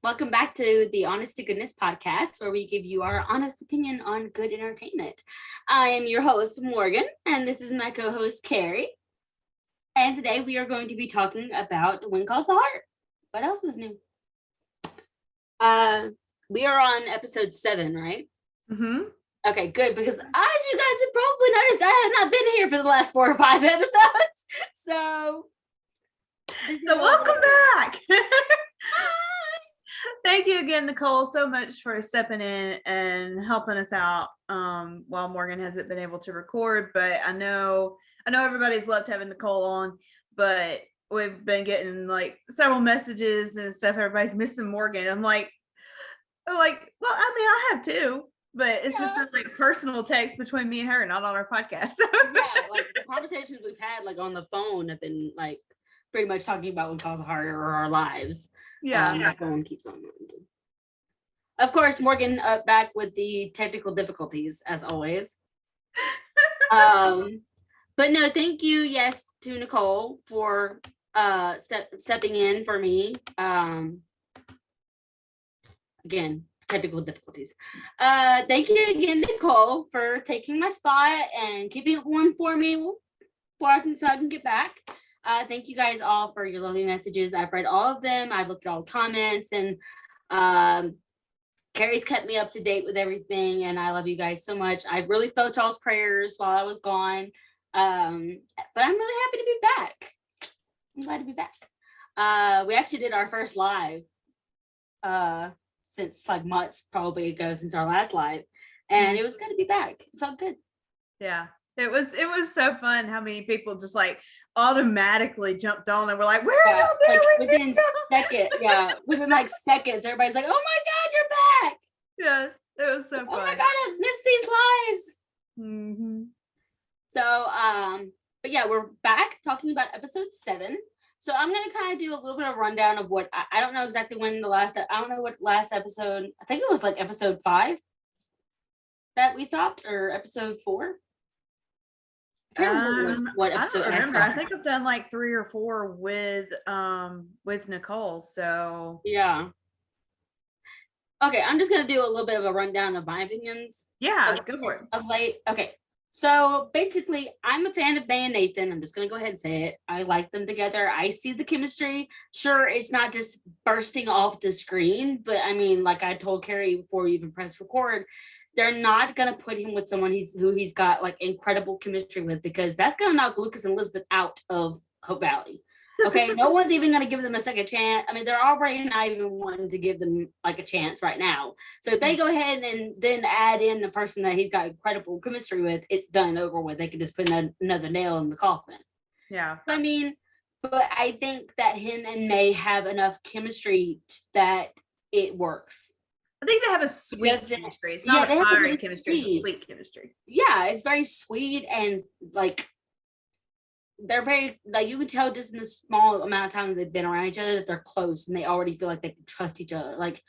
Welcome back to the Honest to Goodness podcast, where we give you our honest opinion on good entertainment. I am your host, Morgan, and this is my co-host, Kerri. And today we are going to be talking about When Calls the Heart. What else is new? We are on episode 7, right? Mm-hmm. Okay, good, because as you guys have probably noticed, I have not been here for the last 4 or 5 episodes. So welcome back. Thank you again, Nicole, so much for stepping in and helping us out while Morgan hasn't been able to record. But I know everybody's loved having Nicole on, but we've been getting like several messages and stuff. Everybody's missing Morgan. I'm like, well, I mean, I have too, but it's just been like personal text between me and her, not on our podcast. Yeah, like the conversations we've had like on the phone have been like pretty much talking about When Calls the Heart or our lives. My phone keeps on. Of course, Morgan back with the technical difficulties as always. But no, thank you, yes, to Nicole for stepping in for me. Again, technical difficulties. Thank you again, Nicole, for taking my spot and keeping it warm for me so I can get back. Thank you guys all for your lovely messages. I've read all of them. I've looked at all the comments, and Kerri's kept me up to date with everything, and I love you guys so much. I really felt y'all's prayers while I was gone, but I'm really happy to be back. I'm glad to be back. We actually did our first live since like months probably ago since our last live, and it was good to be back. It felt good. Yeah. It was so fun how many people just like automatically jumped on and were like, where are y'all doing? Like within like seconds, everybody's like, oh my God, you're back. Yes, it was so fun. Oh my God, I've missed these lives. Mm-hmm. So, but yeah, we're back talking about episode 7. So I'm going to kind of do a little bit of rundown of what, I don't know exactly when I don't know what last episode, I think it was like episode 5 that we stopped, or episode 4. I can't remember what episode I don't remember. I think I've done like 3 or 4 with Nicole. So yeah. Okay, I'm just gonna do a little bit of a rundown of my opinions. Yeah, go for it. Of late. Okay. So basically, I'm a fan of Bay and Nathan. I'm just gonna go ahead and say it. I like them together. I see the chemistry. Sure, it's not just bursting off the screen, but I mean, like I told Kerri before we even press record, they're not going to put him with someone who he's got like incredible chemistry with, because that's going to knock Lucas and Elizabeth out of Hope Valley. Okay, no one's even going to give them a second chance. I mean, they're already not even wanting to give them like a chance right now. So if they go ahead and then add in the person that he's got incredible chemistry with, it's done over with. They can just put another nail in the coffin. Yeah. I mean, but I think that him and May have enough chemistry that it works. I think they have a sweet chemistry. It's not a fiery chemistry, it's a sweet chemistry. Yeah, it's very sweet, and like they're very, like, you can tell just in the small amount of time they've been around each other that they're close and they already feel like they can trust each other. Like,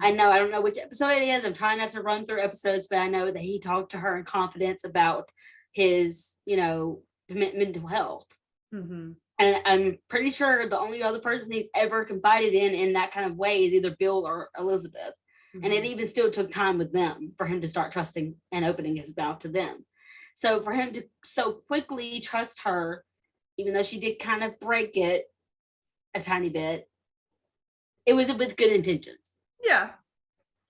I don't know which episode it is. I'm trying not to run through episodes, but I know that he talked to her in confidence about his, mental health. Mm-hmm. And I'm pretty sure the only other person he's ever confided in that kind of way is either Bill or Elizabeth. Mm-hmm. And it even still took time with them for him to start trusting and opening his mouth to them. So for him to so quickly trust her, even though she did kind of break it a tiny bit, it was with good intentions. Yeah.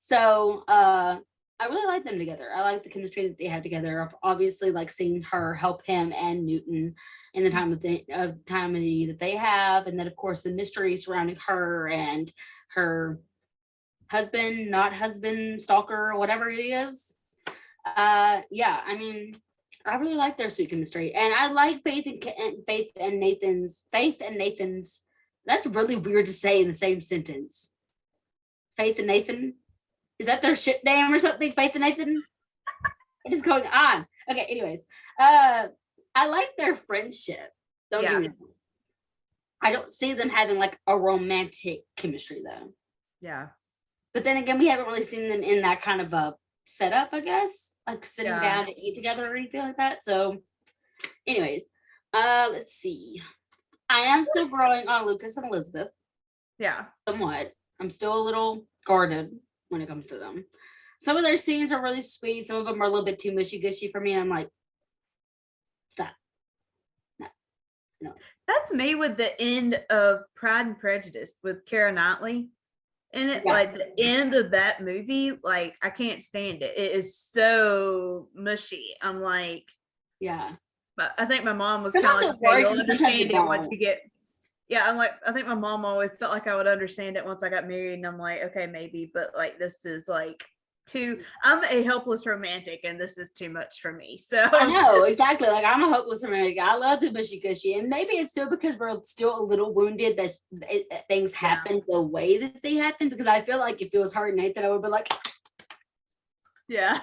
So I really like them together. I like the chemistry that they have together. I've obviously like seeing her help him and Newton in the time of need that they have, and then of course the mystery surrounding her and her husband, not husband, stalker, whatever he is. Yeah, I mean, I really like their sweet chemistry, and I like Faith and Nathan's. That's really weird to say in the same sentence. Faith and Nathan. Is that their ship name or something? Faith and Nathan? What is going on? Okay, anyways. I like their friendship. Don't get me wrong. I don't see them having like a romantic chemistry though. Yeah. But then again, we haven't really seen them in that kind of a setup, I guess. Like sitting down to eat together or anything like that. So anyways, let's see. I am still growing on Lucas and Elizabeth. Yeah. Somewhat. I'm still a little guarded when it comes to them. Some of their scenes are really sweet. Some of them are a little bit too mushy-gushy for me. I'm like, stop. No. That's me with the end of Pride and Prejudice with Keira Knightley. And it like the end of that movie, like I can't stand it. It is so mushy. I'm like, yeah. But I think my mom was kind of like, okay, you'll understand it once you get. Yeah, I'm like, I think my mom always felt like I would understand it once I got married, and I'm like, okay, maybe, but like this is like I'm a helpless romantic, and this is too much for me. So I know exactly. Like I'm a hopeless romantic. I love the mushy gushy, and maybe it's still because we're still a little wounded that things happen the way that they happen. Because I feel like if it was her and Nathan, I would be like, yeah.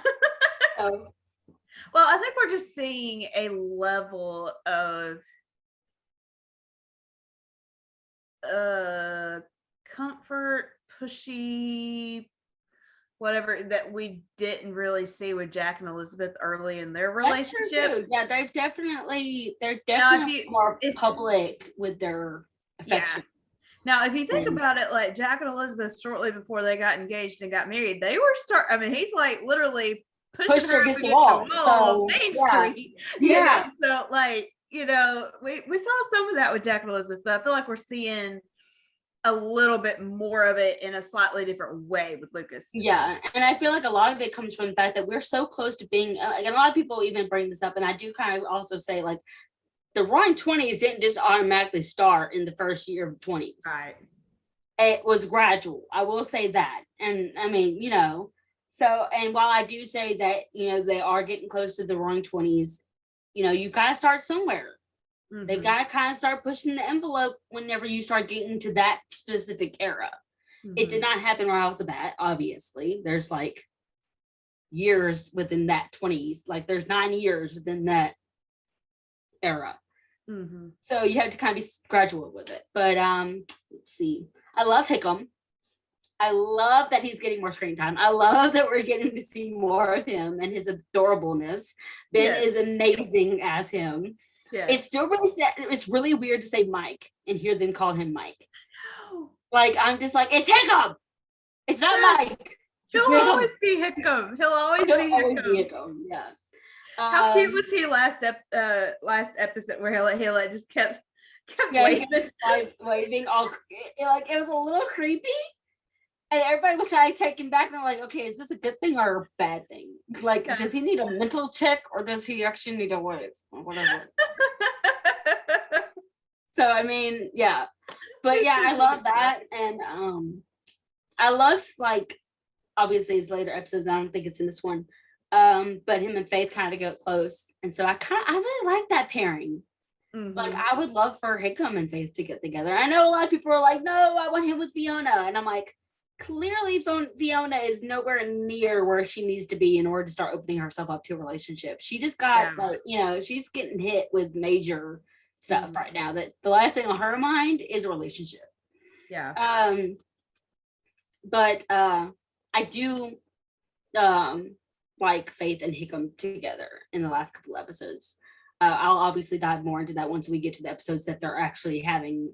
Well, I think we're just seeing a level of comfort, pushy, whatever that we didn't really see with Jack and Elizabeth early in their relationship. Yeah, they're definitely more public with their affection. Yeah. Now, if you think about it, like Jack and Elizabeth, shortly before they got engaged and got married, they were I mean, he's like literally pushing her against the wall of Main Street. Yeah. So like, we saw some of that with Jack and Elizabeth, but I feel like we're seeing a little bit more of it in a slightly different way with Lucas. Yeah, and I feel like a lot of it comes from the fact that we're so close to being like, and a lot of people even bring this up, and I do kind of also say like the Roaring 20s didn't just automatically start in the first year of 20s. Right. It was gradual. I will say that. And I mean, so, and while I do say that, they are getting close to the Roaring 20s, you've got to start somewhere. Mm-hmm. They've got to kind of start pushing the envelope whenever you start getting to that specific era. Mm-hmm. It did not happen right off the bat, obviously. There's like years within that 20s. Like there's 9 years within that era. Mm-hmm. So you have to kind of be gradual with it. But let's see. I love Hickam. I love that he's getting more screen time. I love that we're getting to see more of him and his adorableness. Ben is amazing as him. Yeah. It's still really sad. It's really weird to say Mike and hear them call him Mike. Like I'm just like, it's Hickam. It's not Mike. He'll always be Hickam. He'll always be Hickam. Yeah. How cute was he last episode where he like just kept waving all like it was a little creepy. And everybody was kind of taken back, and I'm like, okay, is this a good thing or a bad thing? Like, does he need a mental check, or does he actually need a wave or whatever? So I mean, yeah, but yeah, I love that, and I love like obviously it's later episodes. I don't think it's in this one, but him and Faith kind of get close, and so I really like that pairing. Mm-hmm. Like I would love for Hickam and Faith to get together. I know a lot of people are like, no, I want him with Fiona, and I'm like, clearly Fiona is nowhere near where she needs to be in order to start opening herself up to a relationship. She just got she's getting hit with major stuff right now that the last thing on her mind is a relationship. Yeah. But I do like Faith and Hickam together in the last couple of episodes. I'll obviously dive more into that once we get to the episodes that they're actually having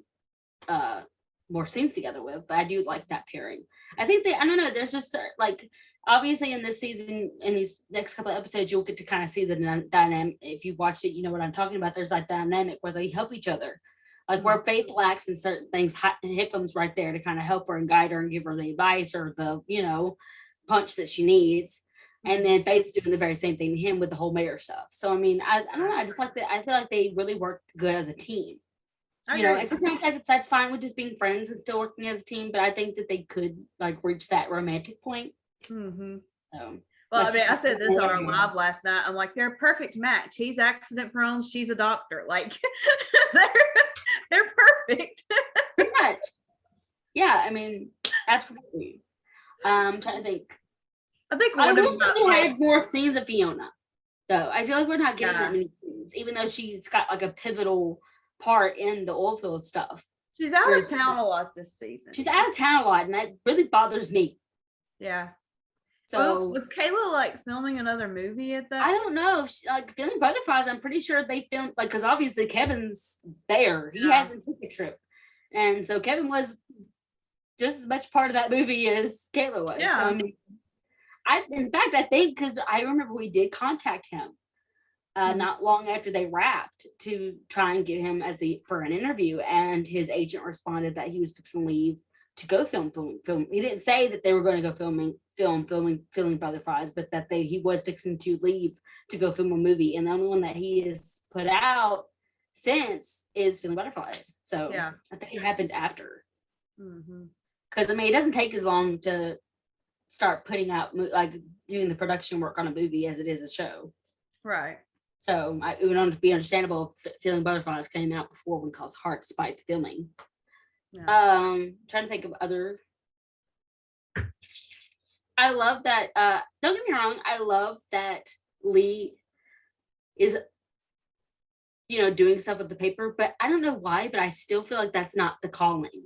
more scenes together with, but I do like that pairing. I think I don't know, there's just like obviously in this season, in these next couple of episodes, you'll get to kind of see the dynamic. If you watched it, you know what I'm talking about. There's like dynamic where they help each other. Like where Faith lacks in certain things, Hickham's right there to kind of help her and guide her and give her the advice or the, punch that she needs. And then Faith's doing the very same thing to him with the whole mayor stuff. So, I mean, I don't know. I just like that. I feel like they really work good as a team. And sometimes that's fine with just being friends and still working as a team. But I think that they could like reach that romantic point. Mm-hmm. So, well, I mean, I said this on our live last night. I'm like, they're a perfect match. He's accident prone. She's a doctor. Like, they're perfect. Pretty much. Yeah, I mean, absolutely. I'm trying to think. I think I wish we had more scenes of Fiona, though. I feel like we're not getting that many scenes, even though she's got like a pivotal part in the oil field stuff. She's out of town a lot this season. She's out of town a lot, and that really bothers me. Yeah. So was Kayla like filming another movie at that? I don't know. If she, like Feeling Butterflies, I'm pretty sure they filmed like because obviously Kevin's there. He hasn't took a trip, and so Kevin was just as much part of that movie as Kayla was. Yeah. So, I mean, in fact, I think because I remember we did contact him not long after they wrapped to try and get him for an interview, and his agent responded that he was fixing to leave to go film. He didn't say that they were going to go filming Feeling Butterflies, but that he was fixing to leave to go film a movie, and the only one that he has put out since is Feeling Butterflies. So yeah, I think it happened after. Mm-hmm. Because I mean, it doesn't take as long to start putting out like doing the production work on a movie as it is a show. Right. So it would be understandable if Feeling Butterflies came out before One Calls Heart, despite the filming. Yeah. Trying to think of other. I love that. Don't get me wrong. I love that Lee is, doing stuff with the paper, but I don't know why. But I still feel like that's not the calling.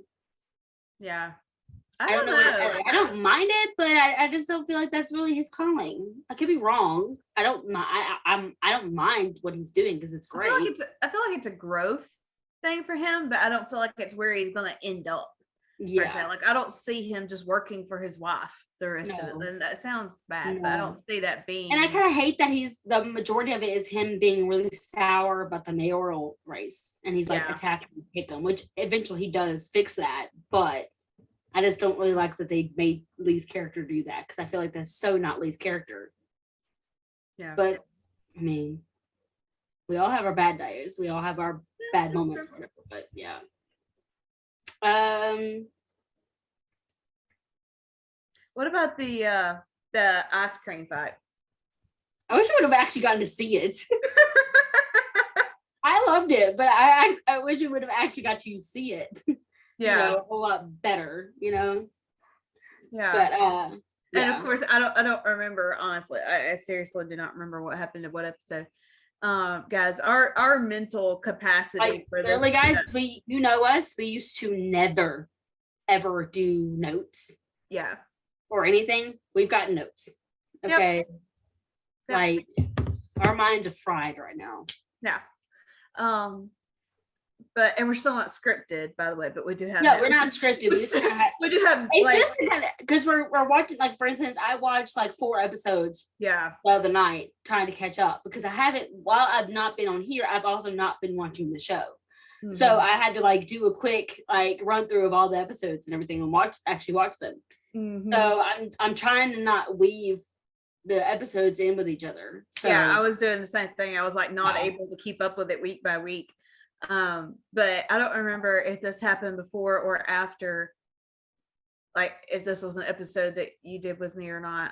Yeah. I don't know. I don't mind it, but I just don't feel like that's really his calling. I could be wrong. I don't mind what he's doing because it's great. I feel like it's a growth thing for him, but I don't feel like it's where he's gonna end up. Yeah. Like I don't see him just working for his wife the rest of it. Then that sounds bad, but I don't see that being. And I kind of hate that the majority of it is him being really sour about the mayoral race, and he's like attacking Hickam, which eventually he does fix that, but I just don't really like that they made Lee's character do that because I feel like that's so not Lee's character. Yeah. But I mean, we all have our bad days. We all have our bad moments, whatever. But yeah. What about the ice cream fight? I wish I would have actually gotten to see it. I loved it, but I wish we would have actually got to see it. Yeah, a whole lot better. Yeah, but and of course I don't remember, honestly. I seriously do not remember what happened in what episode. Guys, our mental capacity for this, really, guys, you know us, we used to never ever do notes or anything. We've got notes, okay? Yep. Like our minds are fried right now. And we're still not scripted, by the way, but we do have we're not scripted. We just we do have it's just kind of because we're watching, like, for instance, I watched like 4 episodes the other night trying to catch up because I haven't, while I've not been on here, I've also not been watching the show. Mm-hmm. So I had to like do a quick like run through of all the episodes and everything and watch them. Mm-hmm. So I'm trying to not weave the episodes in with each other. So I was doing the same thing. I was like not able to keep up with it week by week. But I don't remember if this happened before or after, like if this was an episode that you did with me or not.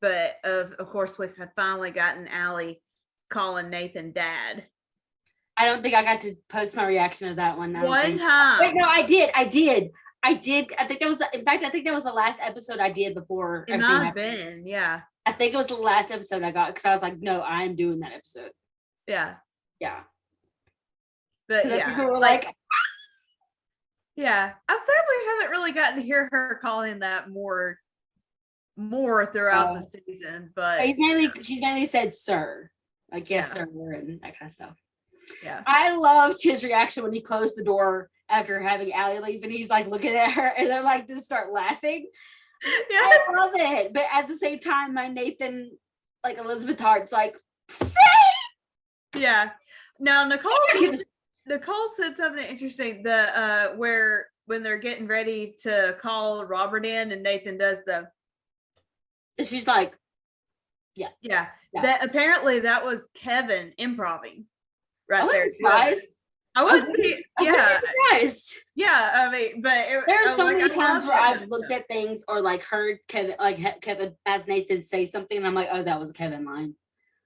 But of course we had finally gotten Allie calling Nathan dad. I don't think I got to post my reaction to that one. One time. Wait, no, I did. I think that was, in fact, I think that was the last episode I did before it might have been. Yeah. I think it was the last episode I got because I was like, no, I'm doing that episode. Yeah. Yeah. But people were like, yeah, I've said we haven't really gotten to hear her calling that more throughout the season, but she's mainly said sir, like yes sir, and that kind of stuff. Yeah, I loved his reaction when he closed the door after having Allie leave, and he's like looking at her, and they're like just start laughing. Yeah. I love it. But at the same time, my Nathan, like Elizabeth Hart's like, see? Yeah. Now Nicole And said something interesting. The where when they're getting ready to call Robert in and Nathan does the she's like, yeah. That apparently that was Kevin improving right there. Surprised. I wasn't surprised. Yeah, I mean, but there's so many times where I've looked at things or like heard Kevin, like Kevin as Nathan say something, and I'm like, oh, that was a Kevin line.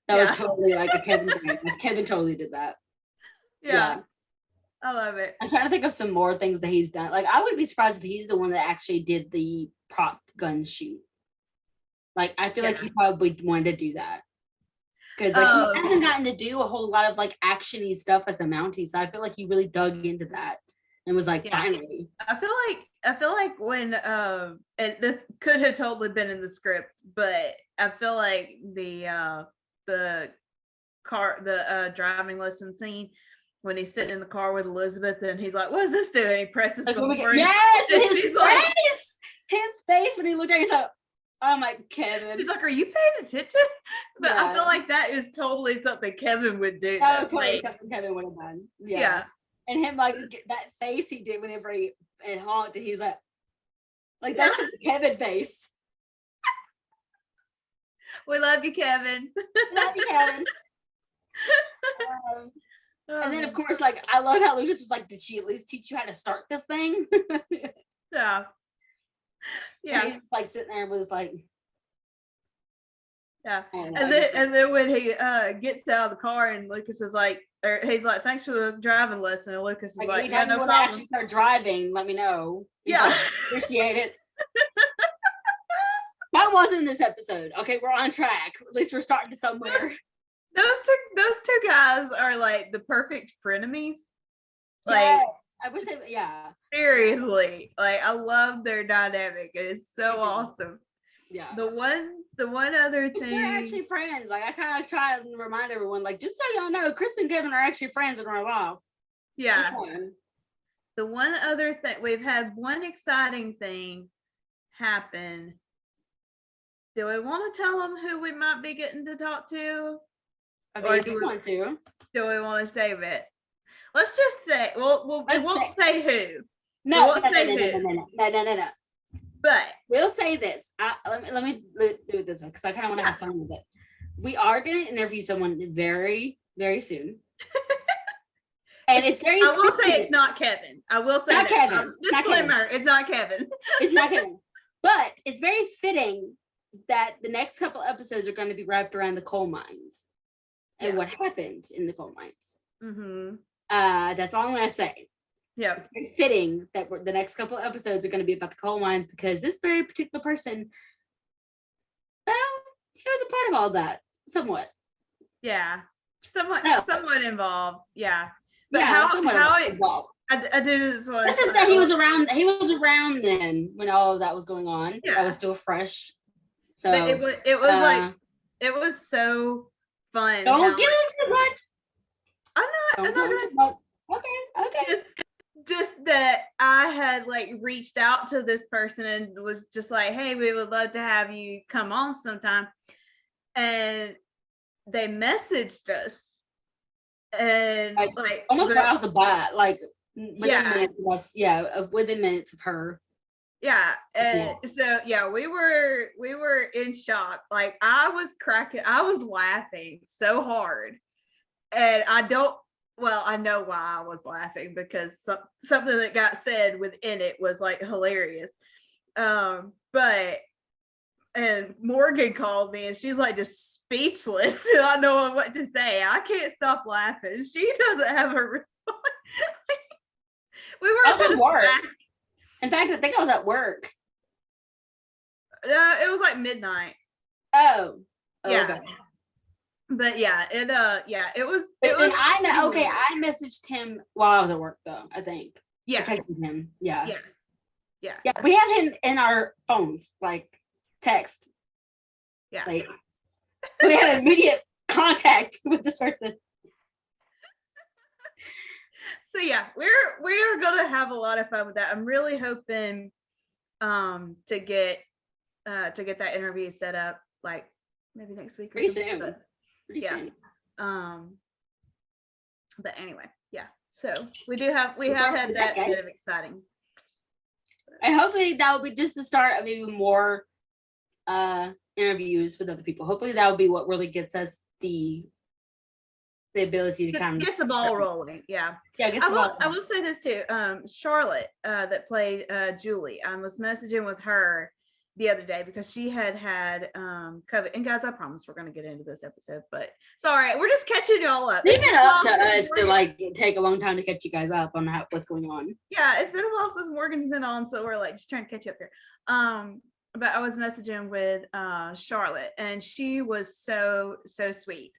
That was totally like a Kevin thing. Like, Kevin totally did that. Yeah. I love it. I'm trying to think of some more things that he's done. Like, I would be surprised if he's the one that actually did the prop gun shoot. Like, I feel like he probably wanted to do that. Because like he hasn't gotten to do a whole lot of like actiony stuff as a Mountie. So I feel like he really dug into that and was like, finally. I feel like when and this could have totally been in the script, but I feel like the driving lesson scene when he's sitting in the car with Elizabeth and he's like, what is this doing? He presses like, the horn. Yes, his face when he looked at it, he's like, oh my Kevin. He's like, are you paying attention? But I feel like that is totally something Kevin would do. That was totally something Kevin would have done. Yeah. And him like that face he did whenever he honked and he's like that's his Kevin face. We love you, Kevin. Love you, Kevin. And then of course, like I love how Lucas was like, did she at least teach you how to start this thing? Yeah. And he's like sitting there was like, and then when he gets out of the car and Lucas is like, or he's like, thanks for the driving lesson, and Lucas is like, yeah, no problem. I actually start driving, let me know. He's like, appreciate it. That wasn't in this episode. Okay, we're on track. At least we're starting somewhere. Those two guys are like the perfect frenemies. Like, yes. I wish they, seriously, like I love their dynamic. It is so awesome. Yeah. The one other thing, they're actually friends. Like I kind of try to remind everyone, like just so y'all know, Chris and Kevin are actually friends in real life. Yeah. The one other thing, we've had one exciting thing happen. Do we want to tell them who we might be getting to talk to? I mean, if you want to. Do we want to save it? Let's just say, we won't say who. No. But we'll say this. Let me do it this way because I kind of want to have fun with it. We are going to interview someone very, very soon. And it's very. I will say it's not Kevin. I will say not that. Kevin. Disclaimer: it's not Kevin. It's not Kevin. But it's very fitting that the next couple episodes are going to be wrapped around the coal mines and what happened in the coal mines. Mm-hmm. That's all I'm going to say. Yeah, it's very fitting that the next couple of episodes are going to be about the coal mines because this very particular person, well, he was a part of all that, somewhat. Yeah, somewhat involved. Yeah, but how involved. I do just want to say he was around. He was around then when all of that was going on. Yeah, that was still fresh. So but it was like it was so fun. Don't give him too much. I'm not gonna. Okay. Just that I had like reached out to this person and was just like, hey, we would love to have you come on sometime. And they messaged us and like almost right off the bat, like within minutes of her. Yeah. And so we were in shock. Like I was laughing so hard. And I know why I was laughing because something that got said within it was like hilarious. But Morgan called me and she's like just speechless. I don't know what to say. I can't stop laughing. She doesn't have a response. We were at work. In fact, I think I was at work. It was like midnight. Oh yeah. Okay. But it was. I know. Okay, I messaged him while I was at work, though. I think. Yeah. I texted him. Yeah. Yeah. We have him in our phones, like text. Yeah. Like, we have immediate contact with this person. So we're gonna have a lot of fun with that. I'm really hoping to get to get that interview set up, like maybe next week or Pretty something. soon. But, Pretty yeah. soon. But anyway, yeah. So we have had that bit of exciting. And hopefully that will be just the start of even more interviews with other people. Hopefully that will be what really gets us the ability to kind of get the ball rolling. Yeah. I will say this too. Charlotte, that played Julie, I was messaging with her the other day because she had COVID. And guys, I promise we're going to get into this episode, but sorry, we're just catching y'all up. It's been up to us to like take a long time to catch you guys up on what's going on. Yeah, it's been a while since Morgan's been on, so we're like just trying to catch up here. But I was messaging with Charlotte, and she was so sweet.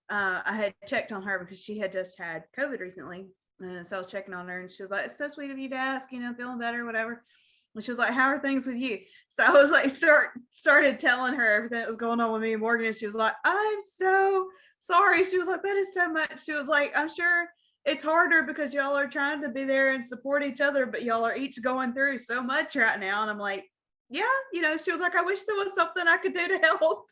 I had checked on her because she had just had COVID recently, and so I was checking on her, and she was like, "It's so sweet of you to ask, feeling better, whatever." And she was like, "How are things with you?" So I was like, started telling her everything that was going on with me and Morgan, and she was like, "I'm so sorry." She was like, "That is so much." She was like, "I'm sure it's harder because y'all are trying to be there and support each other, but y'all are each going through so much right now." And I'm like, "Yeah," she was like, "I wish there was something I could do to help."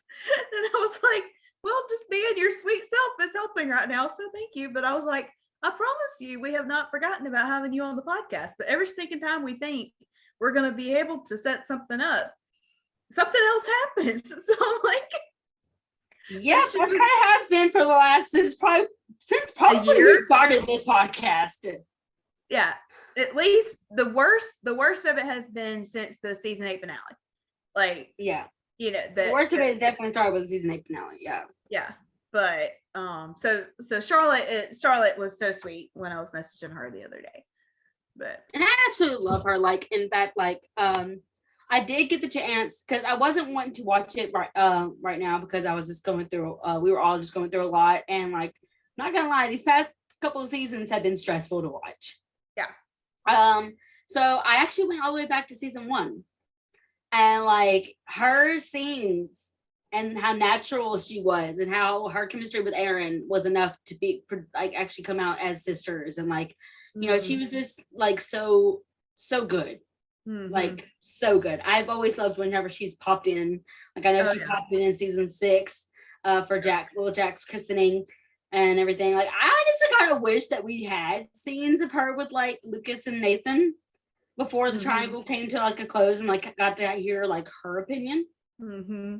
And I was like, "Well, just being your sweet self is helping right now, so thank you." But I was like, "I promise you, we have not forgotten about having you on the podcast, but every stinking time we think we're going to be able to set something up, something else happens." So I'm like, yeah, it kind of has been for the last since probably we started this podcast. Yeah, at least the worst of it has been since the season 8 finale. Like, yeah, the worst of it is definitely started with the season 8 finale. Yeah, but so Charlotte was so sweet when I was messaging her the other day. And I absolutely love her. Like, in fact, like I did get the chance because I wasn't wanting to watch it right now because I was just going through. We were all just going through a lot, and like, not gonna lie, these past couple of seasons have been stressful to watch. Yeah. So I actually went all the way back to season 1, and like her scenes and how natural she was, and how her chemistry with Aaron was enough to be like actually come out as sisters, and like. She was just like so good. Mm-hmm. Like so good. I've always loved whenever she's popped in. Like I know she popped in season 6 for little Jack's christening and everything. Like I just kind of wish that we had scenes of her with like Lucas and Nathan before the triangle came to like a close, and like got to hear like her opinion. Mm-hmm.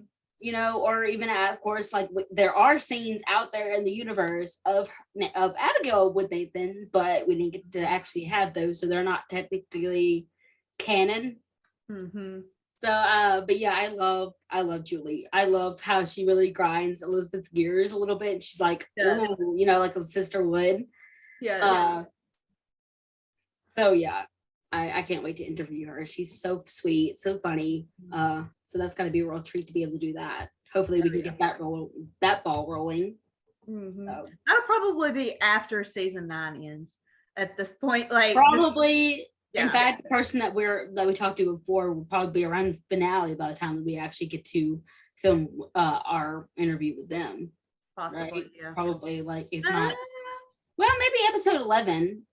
Or even of course, like there are scenes out there in the universe of Abigail with Nathan, but we didn't get to actually have those, so they're not technically canon. Mm-hmm. So, but yeah, I love Julie. I love how she really grinds Elizabeth's gears a little bit. And she's like, ooh, like a sister would. Yeah. So yeah. I can't wait to interview her. She's so sweet, so funny. So that's going to be a real treat to be able to do that. Hopefully we can get that ball rolling. Mm-hmm. So. That'll probably be after season 9 ends at this point. Like probably, in fact, the person that we talked to before will probably be around the finale by the time that we actually get to film our interview with them. Possibly, right? Yeah. Probably, like, if not, well, maybe episode 11.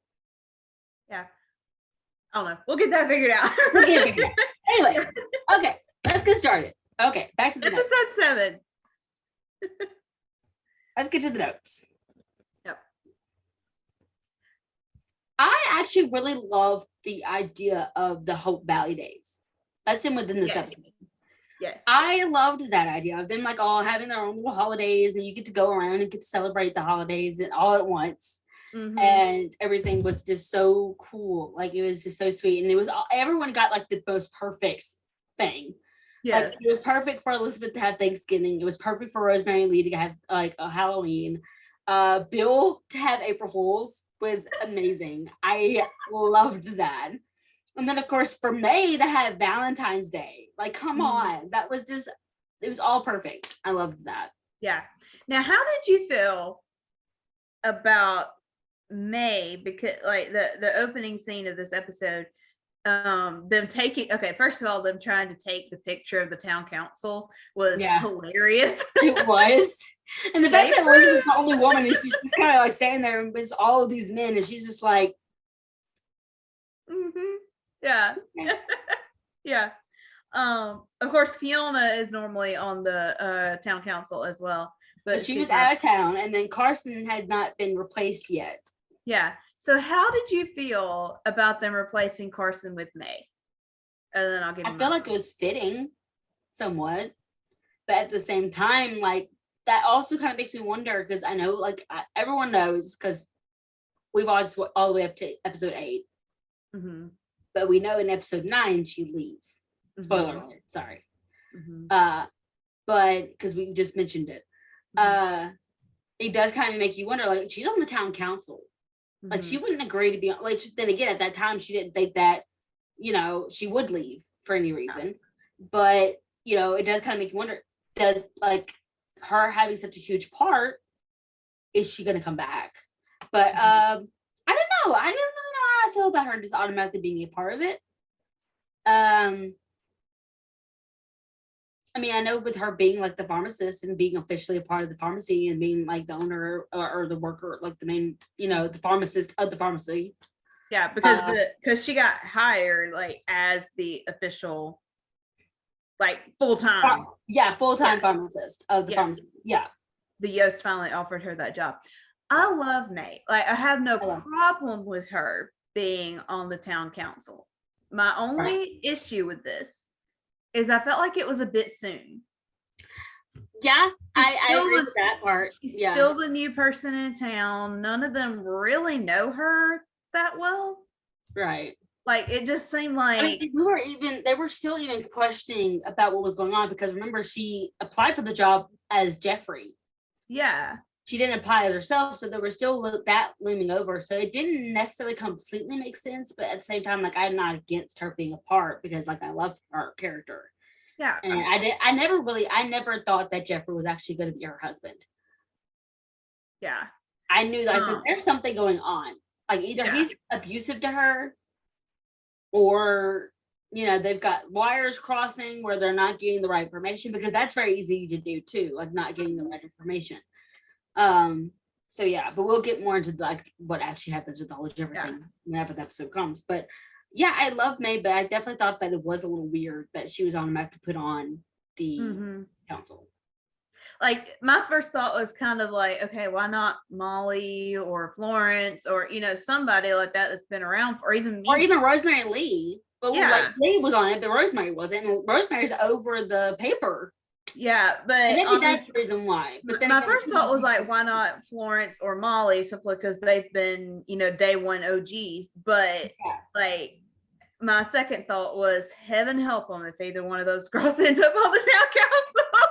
Yeah. I don't know. We'll get that figured out. Anyway, okay, let's get started. Okay, back to the episode notes. 7. Let's get to the notes. Yep. I actually really love the idea of the Hope Valley days. That's within this episode. Yes. I loved that idea of them like all having their own little holidays, and you get to go around and get to celebrate the holidays and all at once. Mm-hmm. And everything was just so cool. Like it was just so sweet, and it was everyone got like the most perfect thing. Yeah, like, it was perfect for Elizabeth to have Thanksgiving. It was perfect for Rosemary and Lee to have like a Halloween. Bill to have April Fools was amazing. I loved that. And then of course for May to have Valentine's Day. Like, come on, that was just, it was all perfect. I loved that. Yeah. Now, how did you feel about May? Because like the opening scene of this episode, them taking, first of all, them trying to take the picture of the town council was hilarious. It was. And the fact that Elizabeth's the only woman, and she's just kind of like standing there, and it's all of these men, and she's just like, yeah. Yeah. Of course, Fiona is normally on the town council as well, But but she was she's not. out of town, and then Carson had not been replaced yet. Yeah. So how did you feel about them replacing Carson with May? And then I'll give you I feel mine. like it was fitting somewhat, but at the same time, like that also kind of makes me wonder because I know, like everyone knows because we've watched all the way up to episode 8, Mhm. but we know in episode 9 she leaves. Spoiler Mhm. alert, sorry. Mhm. But because we just mentioned it, it does kind of make you wonder. Like she's on the town council, like she Mhm. wouldn't agree to be on. Like then again, at that time, she didn't think that she would leave for any reason. But it does kind of make you wonder: does like her having such a huge part, is she going to come back? But I don't know. I don't really know how I feel about her just automatically being a part of it. I mean, I know with her being like the pharmacist and being officially a part of the pharmacy and being like the owner or the worker, like the main, the pharmacist of the pharmacy. Yeah, because she got hired like as the official, like full time. Yeah, full-time pharmacist of the pharmacy. Yeah. The Yost finally offered her that job. I love May. Like I have no problem with her being on the town council. My only issue with this is I felt like it was a bit soon. Yeah, I agree with that part. She's Yeah. still the new person in town. None of them really know her that well. Right. Like it just seemed like I mean, they were still even questioning about what was going on because remember she applied for the job as Jeffrey. Yeah. She didn't apply as herself, so there was still that looming over. So it didn't necessarily completely make sense, but at the same time, like I'm not against her being a part because like I love her character. Yeah. And I never thought that Jeffrey was actually going to be her husband. Yeah. I knew that I said there's something going on. Like either he's abusive to her or they've got wires crossing where they're not getting the right information because that's very easy to do too, like not getting the right information. So yeah, but we'll get more into like what actually happens with the whole Jeffrey thing whenever the episode comes. But yeah, I love May, but I definitely thought that it was a little weird that she was automatically put on the council. Like my first thought was kind of like, okay, why not Molly or Florence or somebody like that that's been around, or even me. Or even Rosemary Lee. But like Lee was on it, but Rosemary wasn't. And Rosemary's over the paper. Yeah, but maybe that's the reason why. But then my first thought was like, why not Florence or Molly, simply because they've been, day one OGs. But like my second thought was, heaven help them if either one of those girls ends up on the town council.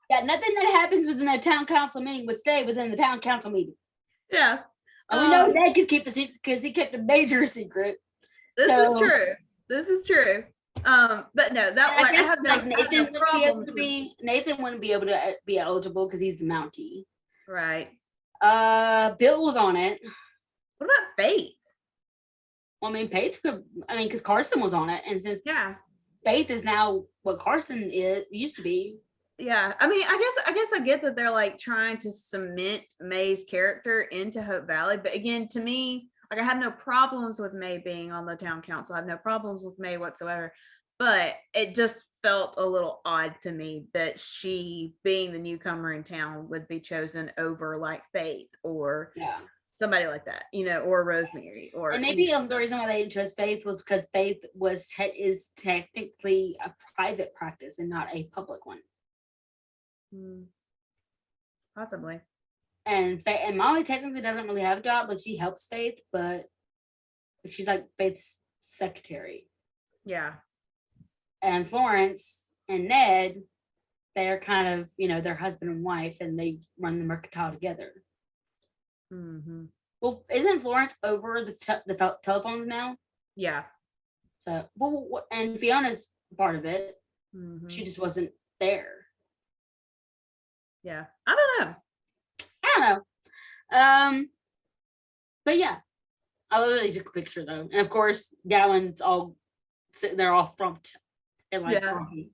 Yeah, nothing that happens within the town council meeting would stay within the town council meeting. Yeah. And we know Ned could keep a secret because he kept a major secret. This is true. But no, that I have no, Nathan wouldn't be able to be. Nathan wouldn't be able to be eligible because he's the Mountie. Right. Bill was on it. What about Faith? Well, I mean, Faith could. I mean, because Carson was on it, and since Faith is now what Carson used to be. Yeah, I mean, I guess I get that they're like trying to cement May's character into Hope Valley, but again, to me, like I have no problems with May being on the town council. I have no problems with May whatsoever, but it just felt a little odd to me that she, being the newcomer in town, would be chosen over like Faith or somebody like that, or Rosemary, or. And maybe the reason why they didn't choose Faith was because Faith is technically a private practice and not a public one. Possibly. And Molly technically doesn't really have a job, like she helps Faith, but she's like Faith's secretary. Yeah. And Florence and Ned, they're kind of they're husband and wife, and they run the mercantile together. Well, isn't Florence over the telephones now? Yeah. So and Fiona's part of it. She just wasn't there. Yeah, I don't know. But yeah, I love that they took a picture though, and of course, Gowan's all sitting there all frumped and like crying,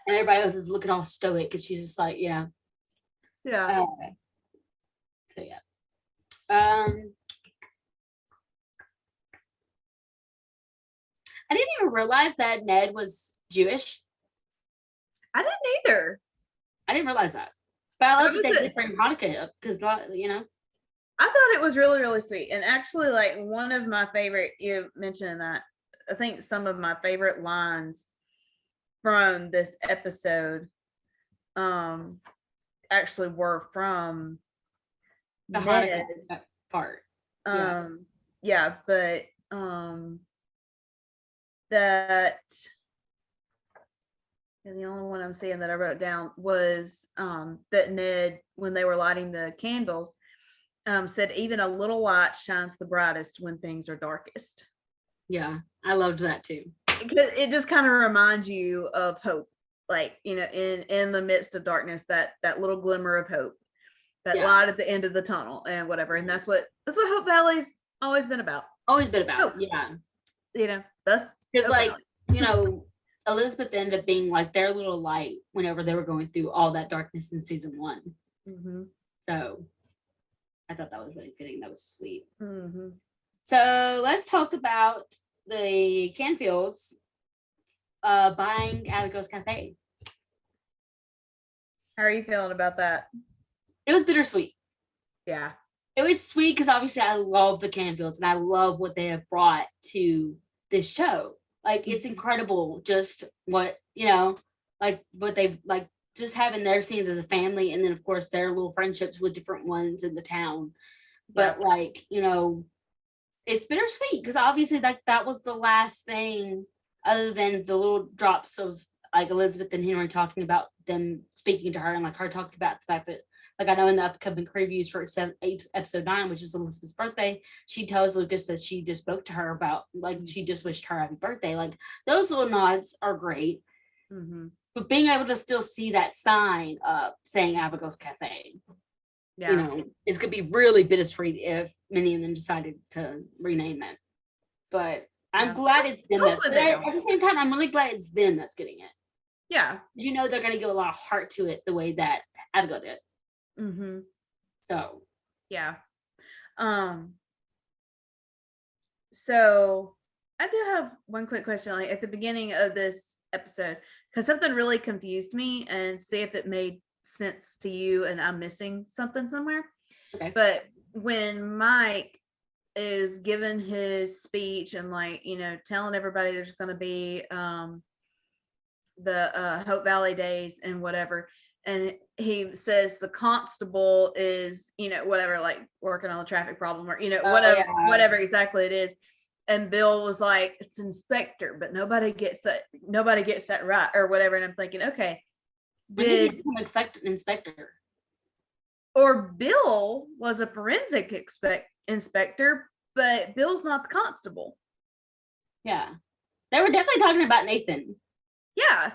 and everybody else is looking all stoic, and she's just like, yeah. So yeah. I didn't even realize that Ned was Jewish. I didn't either. I didn't realize that. But I love that they was did bring Hanukkah up because, you know. I thought it was really, really sweet. And actually, like, one of my favorite, you mentioned that, I think some of my favorite lines from this episode actually were from The Ned. Hanukkah part. Yeah, but that and the only one I'm seeing that I wrote down was that Ned, when they were lighting the candles, said even a little light shines the brightest when things are darkest. Yeah, I loved that too. Because it just kind of reminds you of hope, like, you know, in the midst of darkness, that little glimmer of hope, that light at the end of the tunnel and whatever. And that's what Hope Valley's always been about. Always been about, hope. Yeah. You know, that's because like Valley. You know, Elizabeth ended up being like their little light whenever they were going through all that darkness in season 1. Mm-hmm. So I thought that was really fitting. That was sweet. Mm-hmm. So let's talk about the Canfields buying Abigail's Cafe. How are you feeling about that? It was bittersweet. Yeah. It was sweet because obviously I love the Canfields and I love what they have brought to this show. Like, it's incredible just what, you know, like what they've, like, just having their scenes as a family, and then of course their little friendships with different ones in the town. But like, you know, it's bittersweet because obviously like that was the last thing other than the little drops of like Elizabeth and Henry talking about them speaking to her, and like her talking about the fact that, like, I know in the upcoming previews for episode 9, which is Elizabeth's birthday, she tells Lucas that she just spoke to her about, like, she just wished her happy birthday. Like, those little nods are great. Mm-hmm. But being able to still see that sign up saying Abigail's Cafe, you know, it's going to be really bittersweet if many of them decided to rename it. But I'm glad it's them. At the same time, I'm really glad it's them that's getting it. Yeah. You know, they're going to give a lot of heart to it the way that Abigail did. Mm-hmm. So yeah. So I do have one quick question. Like, at the beginning of this episode, because something really confused me, and see if it made sense to you and I'm missing something somewhere. Okay. But when Mike is giving his speech and, like, you know, telling everybody there's going to be the Hope Valley days and whatever, and he says the constable is, you know, whatever, like working on the traffic problem, or, you know, whatever exactly it is. And Bill was like, it's inspector, but nobody gets that right, or whatever. And I'm thinking, okay, did he become inspector? Or Bill was a forensic inspector, but Bill's not the constable. Yeah, they were definitely talking about Nathan. Yeah.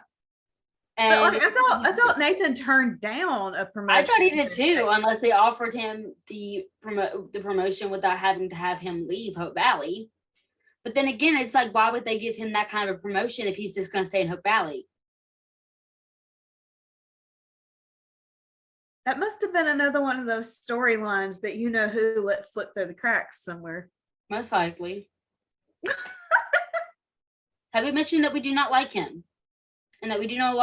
And like, I thought Nathan turned down a promotion. I thought he did too, unless they offered him the promotion without having to have him leave Hope Valley. But then again, it's like, why would they give him that kind of a promotion if he's just going to stay in Hope Valley? That must have been another one of those storylines that, you know, who let slip through the cracks somewhere. Most likely. Have we mentioned that we do not like him, and that we do no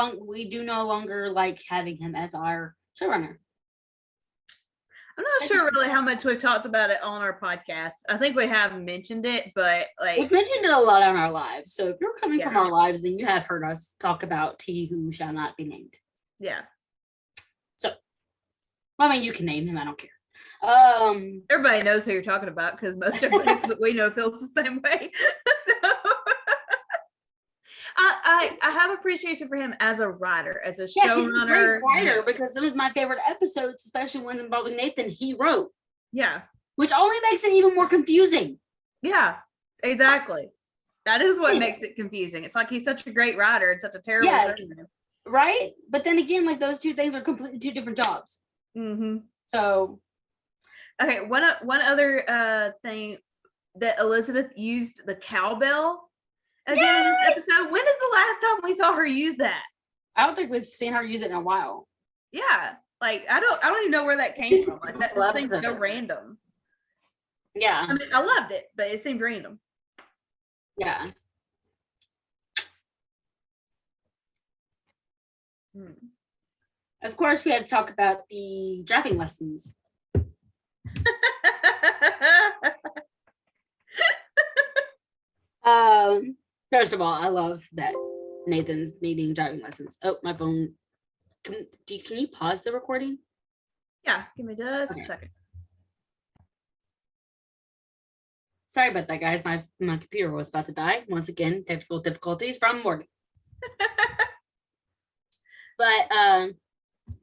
longer like having him as our showrunner? I'm not sure really how much we've talked about it on our podcast. I think we have mentioned it, but like, we've mentioned it a lot on our lives. So if you're coming from our lives, then you have heard us talk about He Who Shall Not Be Named. Yeah. So, well, I mean, you can name him. I don't care. Everybody knows who you're talking about because most everybody that we know feels the same way. So, I have appreciation for him as a writer, as a showrunner. He's a great writer, because some of my favorite episodes, especially ones involving Nathan, he wrote. Yeah. Which only makes it even more confusing. Yeah, exactly. That is what makes it confusing. It's like he's such a great writer and such a terrible showrunner. Right? But then again, like, those two things are completely two different jobs. Mm-hmm. So. Okay, one other thing, that Elizabeth used the cowbell again in this episode. When is the last time we saw her use that? I don't think we've seen her use it in a while. Yeah, like I don't even know where that came from. Like, that just seems so random. Yeah, I mean, I loved it, but it seemed random. Yeah. Of course, we have to talk about the driving lessons. First of all, I love that Nathan's needing driving lessons. Oh, my phone. Can you pause the recording? Yeah, give me just a second. Sorry about that, guys. My computer was about to die. Once again, technical difficulties from Morgan. But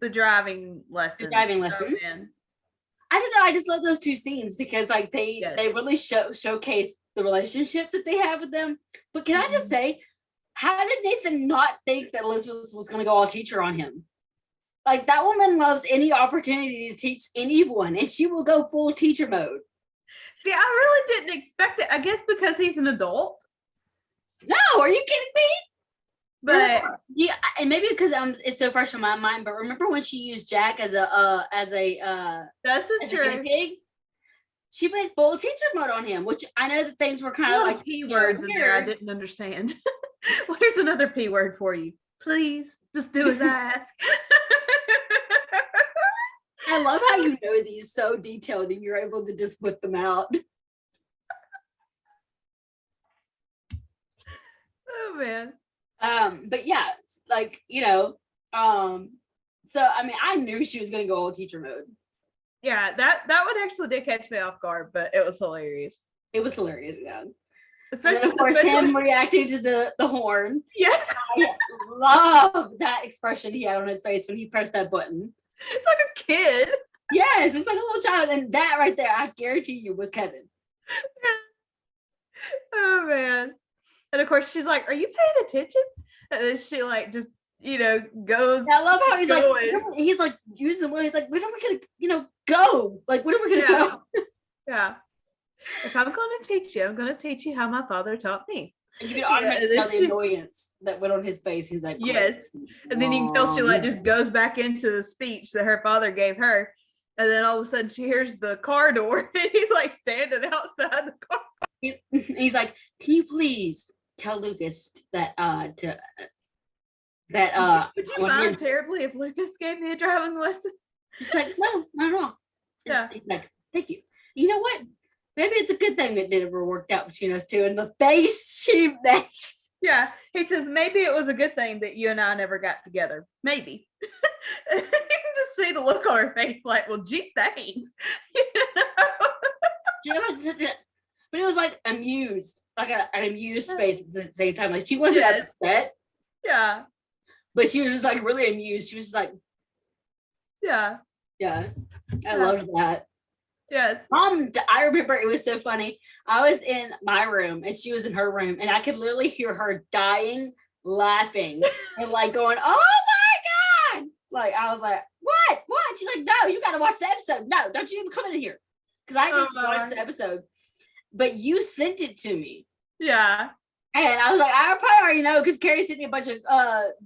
the driving lesson. I don't know. I just love those two scenes because like they really showcase the relationship that they have with them. But can I just say, how did Nathan not think that Elizabeth was going to go all teacher on him? Like, that woman loves any opportunity to teach anyone, and she will go full teacher mode. See, I really didn't expect it. I guess because he's an adult. No, are you kidding me? But and maybe because it's so fresh in my mind. But remember when she used Jack as a this is true. Pig? She went full teacher mode on him, which I know that things were kind of like P words in there I didn't understand. Well, here's another P word for you. Please just do as I ask. I love how you know these so detailed and you're able to just put them out. Oh man. But yeah, like, so I mean, I knew she was gonna go all teacher mode. Yeah, that one actually did catch me off guard, but it was hilarious. It was hilarious, yeah. Especially, of course, him reacting to the horn. Yes. I love that expression he had on his face when he pressed that button. It's like a kid. Yes, it's like a little child. And that right there, I guarantee you, was Kevin. Oh, man. And of course, she's like, are you paying attention? And then she like just, goes. I love how he's like using the word. He's like, when are we gonna, go? Like, when are we gonna go? Yeah. If I'm gonna teach you, I'm gonna teach you how my father taught me. And you can automatically tell the annoyance that went on his face. He's like, yes. And then you can tell she like just goes back into the speech that her father gave her. And then all of a sudden she hears the car door and he's like standing outside the car. He's like, can you please tell Lucas that would you mind terribly if Lucas gave me a driving lesson? She's like, no, not at all. Yeah. He's like, thank you. You know what? Maybe it's a good thing that never worked out between us two. And the face she makes. Yeah. He says, maybe it was a good thing that you and I never got together. Maybe. You can just see the look on her face like, well, gee, thanks. But it was like amused, like an amused face at the same time. Like she wasn't upset. Yeah. But she was just like really amused. She was just like, yeah. I loved that. Yes. I remember it was so funny. I was in my room and she was in her room and I could literally hear her dying, laughing and like going, oh my God. Like, I was like, what? She's like, no, you got to watch the episode. No, don't you even come in here. Because I didn't watch the episode. But you sent it to me. Yeah. And I was like, I probably already know because Kerri sent me a bunch of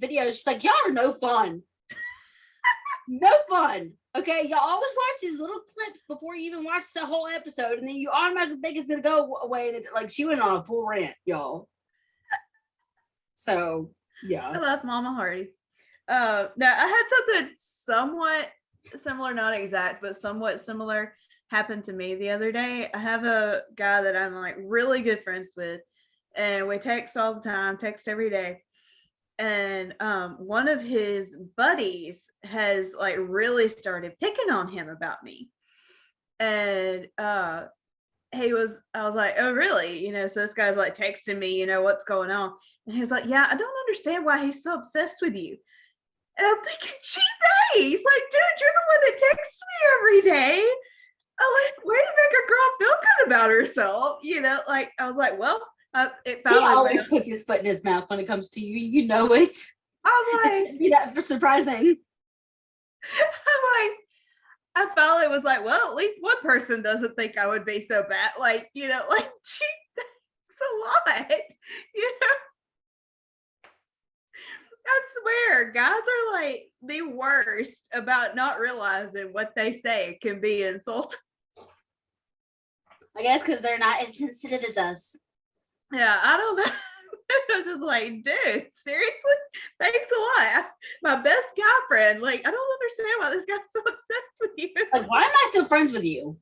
videos. She's like, y'all are no fun. No fun. Okay, y'all always watch these little clips before you even watch the whole episode, and then you automatically think it's gonna go away. And like she went on a full rant, y'all. So yeah, I love Mama Hardy. Now I had something somewhat similar, not exact, but somewhat similar happened to me the other day. I have a guy that I'm like really good friends with, and we text all the time, text every day. And one of his buddies has like really started picking on him about me. And I was like, oh really? So this guy's like texting me, what's going on? And he was like, yeah, I don't understand why he's so obsessed with you. And I'm thinking, geez, like, dude, you're the one that texts me every day. I'm like, way to make a girl feel good about herself. Like, I was like, well, he always puts his foot in his mouth when it comes to you. You know it. I was like, be that surprising. I'm like, I finally was like, well, at least one person doesn't think I would be so bad. Like, like, gee, thanks a lot. I swear, guys are like the worst about not realizing what they say can be insulting. I guess because they're not as sensitive as us. Yeah, I don't know. I'm just like, dude, seriously? Thanks a lot. My best guy friend. Like, I don't understand why this guy's so obsessed with you. Like, why am I still friends with you?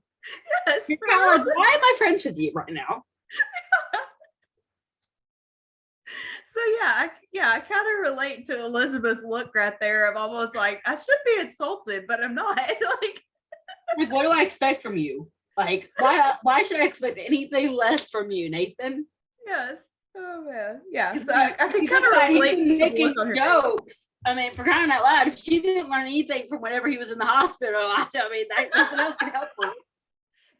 Yes, You're kind of like, why am I friends with you right now? so I kind of relate to Elizabeth's look right there. I'm almost like, I should be insulted, but I'm not. Like, what do I expect from you? Like, why should I expect anything less from you, Nathan? Yes. Oh man. Yeah. So I can kind of relate to the making look on her face. jokes. I mean, for crying out loud, if she didn't learn anything from whenever he was in the hospital, I mean, nothing else can help her.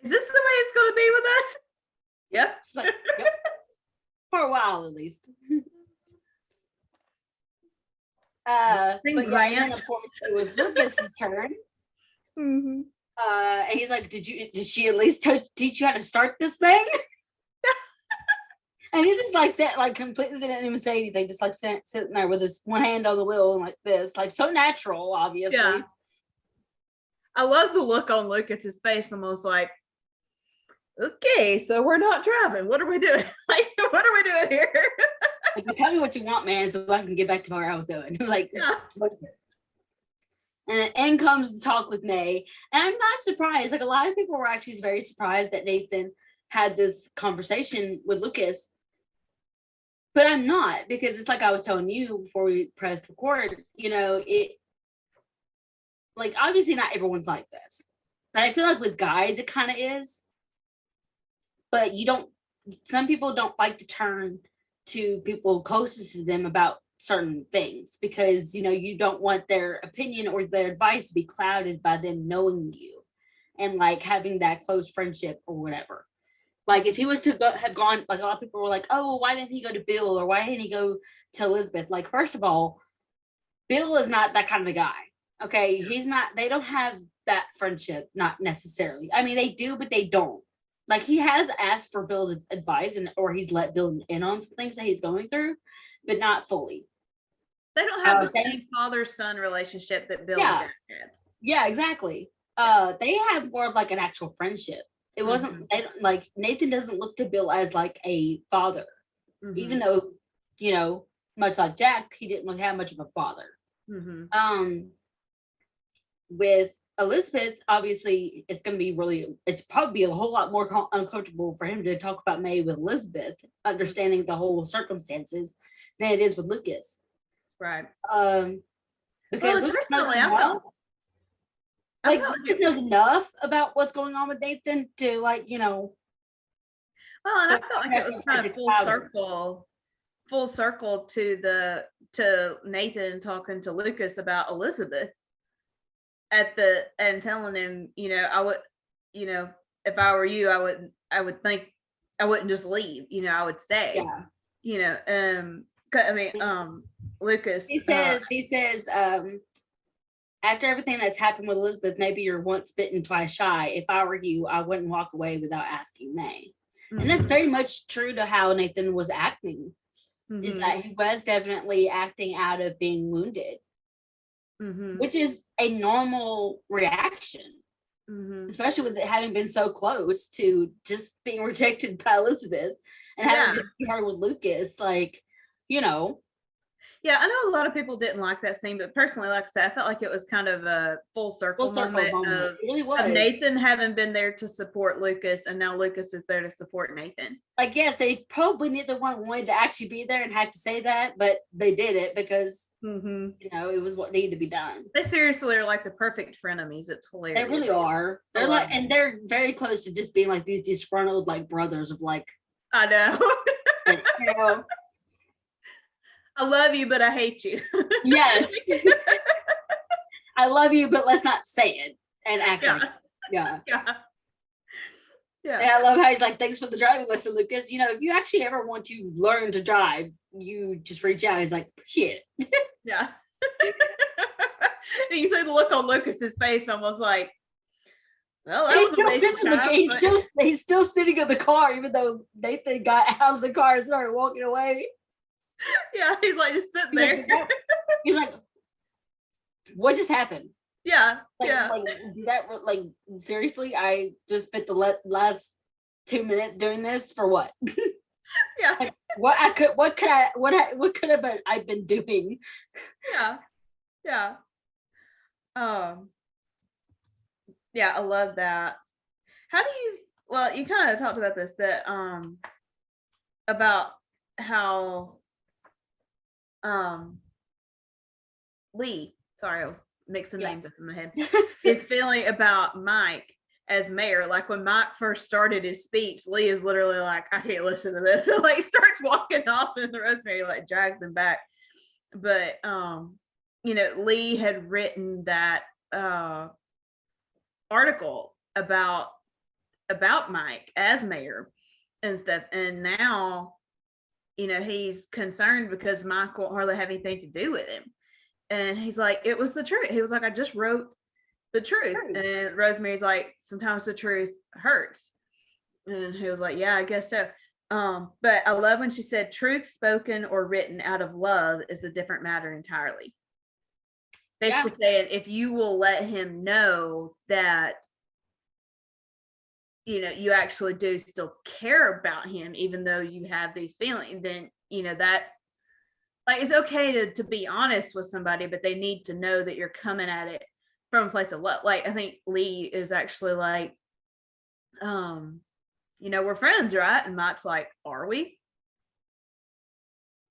Is this the way it's going to be with us? Yep. She's like, yep. For a while at least. But yeah, and then of course it was Lucas's turn. Mm-hmm. And he's like, did she at least teach you how to start this thing? And he's just like completely didn't even say anything, just like sitting there with his one hand on the wheel and like this, like so natural, obviously. Yeah. I love the look on Lucas's face, almost like, okay, so we're not driving. What are we doing? Like, what are we doing here? Like, just tell me what you want, man, so I can get back to what I was doing. Like, yeah. And in comes the talk with May. And I'm not surprised. Like, a lot of people were actually very surprised that Nathan had this conversation with Lucas. But I'm not, because it's like I was telling you before we pressed record, you know, like, obviously not everyone's like this. But I feel like with guys, it kind of is. But some people don't like to turn to people closest to them about certain things because, you know, you don't want their opinion or their advice to be clouded by them knowing you and like having that close friendship or whatever. Like if he was to have gone, like a lot of people were like, oh, well, why didn't he go to Bill or why didn't he go to Elizabeth? Like, first of all, Bill is not that kind of a guy. Okay. They don't have that friendship, not necessarily. I mean, they do, but they don't. Like he has asked for Bill's advice or he's let Bill in on some things that he's going through, but not fully. They don't have the same father-son relationship that Bill and Jack had. Yeah, exactly. They have more of like an actual friendship. It wasn't, they don't, like Nathan doesn't look to Bill as like a father, even though, you know, much like Jack, he didn't really have much of a father. With Elizabeth, obviously, it's probably a whole lot more uncomfortable for him to talk about May with Elizabeth, understanding the whole circumstances, than it is with Lucas. Right. Because Lucas knows enough. Like Lucas knows enough about what's going on with Nathan to, like, you know. Well, and I felt like it was kind of full circle to Nathan talking to Lucas about Elizabeth and telling him, you know, I would, you know, if I were you, I would think I wouldn't just leave, you know, I would stay. Yeah. You know, I mean, Lucas. He says, after everything that's happened with Elizabeth, maybe you're once bitten, twice shy. If I were you, I wouldn't walk away without asking May. And that's very much true to how Nathan was acting. Is that he was definitely acting out of being wounded. Which is a normal reaction, especially with it having been so close to just being rejected by Elizabeth and having to see her with Lucas, like, you know. Yeah, I know a lot of people didn't like that scene, but personally, like I said, I felt like it was kind of a full circle moment of, it really was. Of Nathan having been there to support Lucas, and now Lucas is there to support Nathan. Like, yes, they probably neither one wanted to actually be there and had to say that, but they did it because, you know, it was what needed to be done. They seriously are like the perfect frenemies. It's hilarious. They really are. They're like, and they're very close to just being like these disgruntled like brothers of like. I know. Like, you know. I love you, but I hate you. Yes. I love you, but let's not say it and act like it. Yeah. And I love how he's like, thanks for the driving lesson, Lucas. You know, if you actually ever want to learn to drive, you just reach out. He's like, appreciate it. Yeah. And you see the look on Lucas's face, almost like, well, he's still sitting in the car, even though Nathan got out of the car and started walking away. Yeah, he's like just sitting there. He's like, what just happened? Yeah, like seriously, I just spent the last 2 minutes doing this for what? Yeah. Like, what could have I been doing? Yeah. Yeah. Um, yeah, I love that. How do you, well, you kind of talked about this, that, about how, um, Lee, sorry, I was mixing Yeah. names up in my head, is feeling about Mike as mayor. Like when Mike first started his speech, Lee is literally like, I can't listen to this. And like starts walking off, and the Rosemary like drags him back. But Lee had written that article about Mike as mayor and stuff. And now, he's concerned because Mike won't hardly have anything to do with him. And he's like, it was the truth. He was like, I just wrote the truth. And Rosemary's like, sometimes the truth hurts. And he was like, yeah, I guess so. But I love when she said, truth spoken or written out of love is a different matter entirely. Basically saying, if you will let him know that, you actually do still care about him, even though you have these feelings, then, that, like, it's okay to be honest with somebody, but they need to know that you're coming at it from a place of love. Like, I think Lee is actually like, we're friends, right? And Mike's like, are we?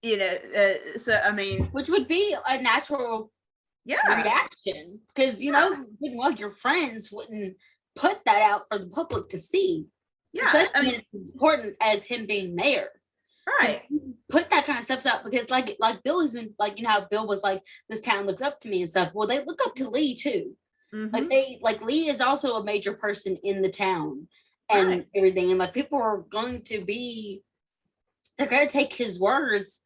So I mean, which would be a natural reaction, because your friends wouldn't put that out for the public to see. Especially when it's as important as him being mayor. Right. Put that kind of stuff out, because like Billy's been like, how Bill was like, this town looks up to me and stuff. Well, they look up to Lee too. Like Lee is also a major person in the town and everything. And like people are going to they're going to take his words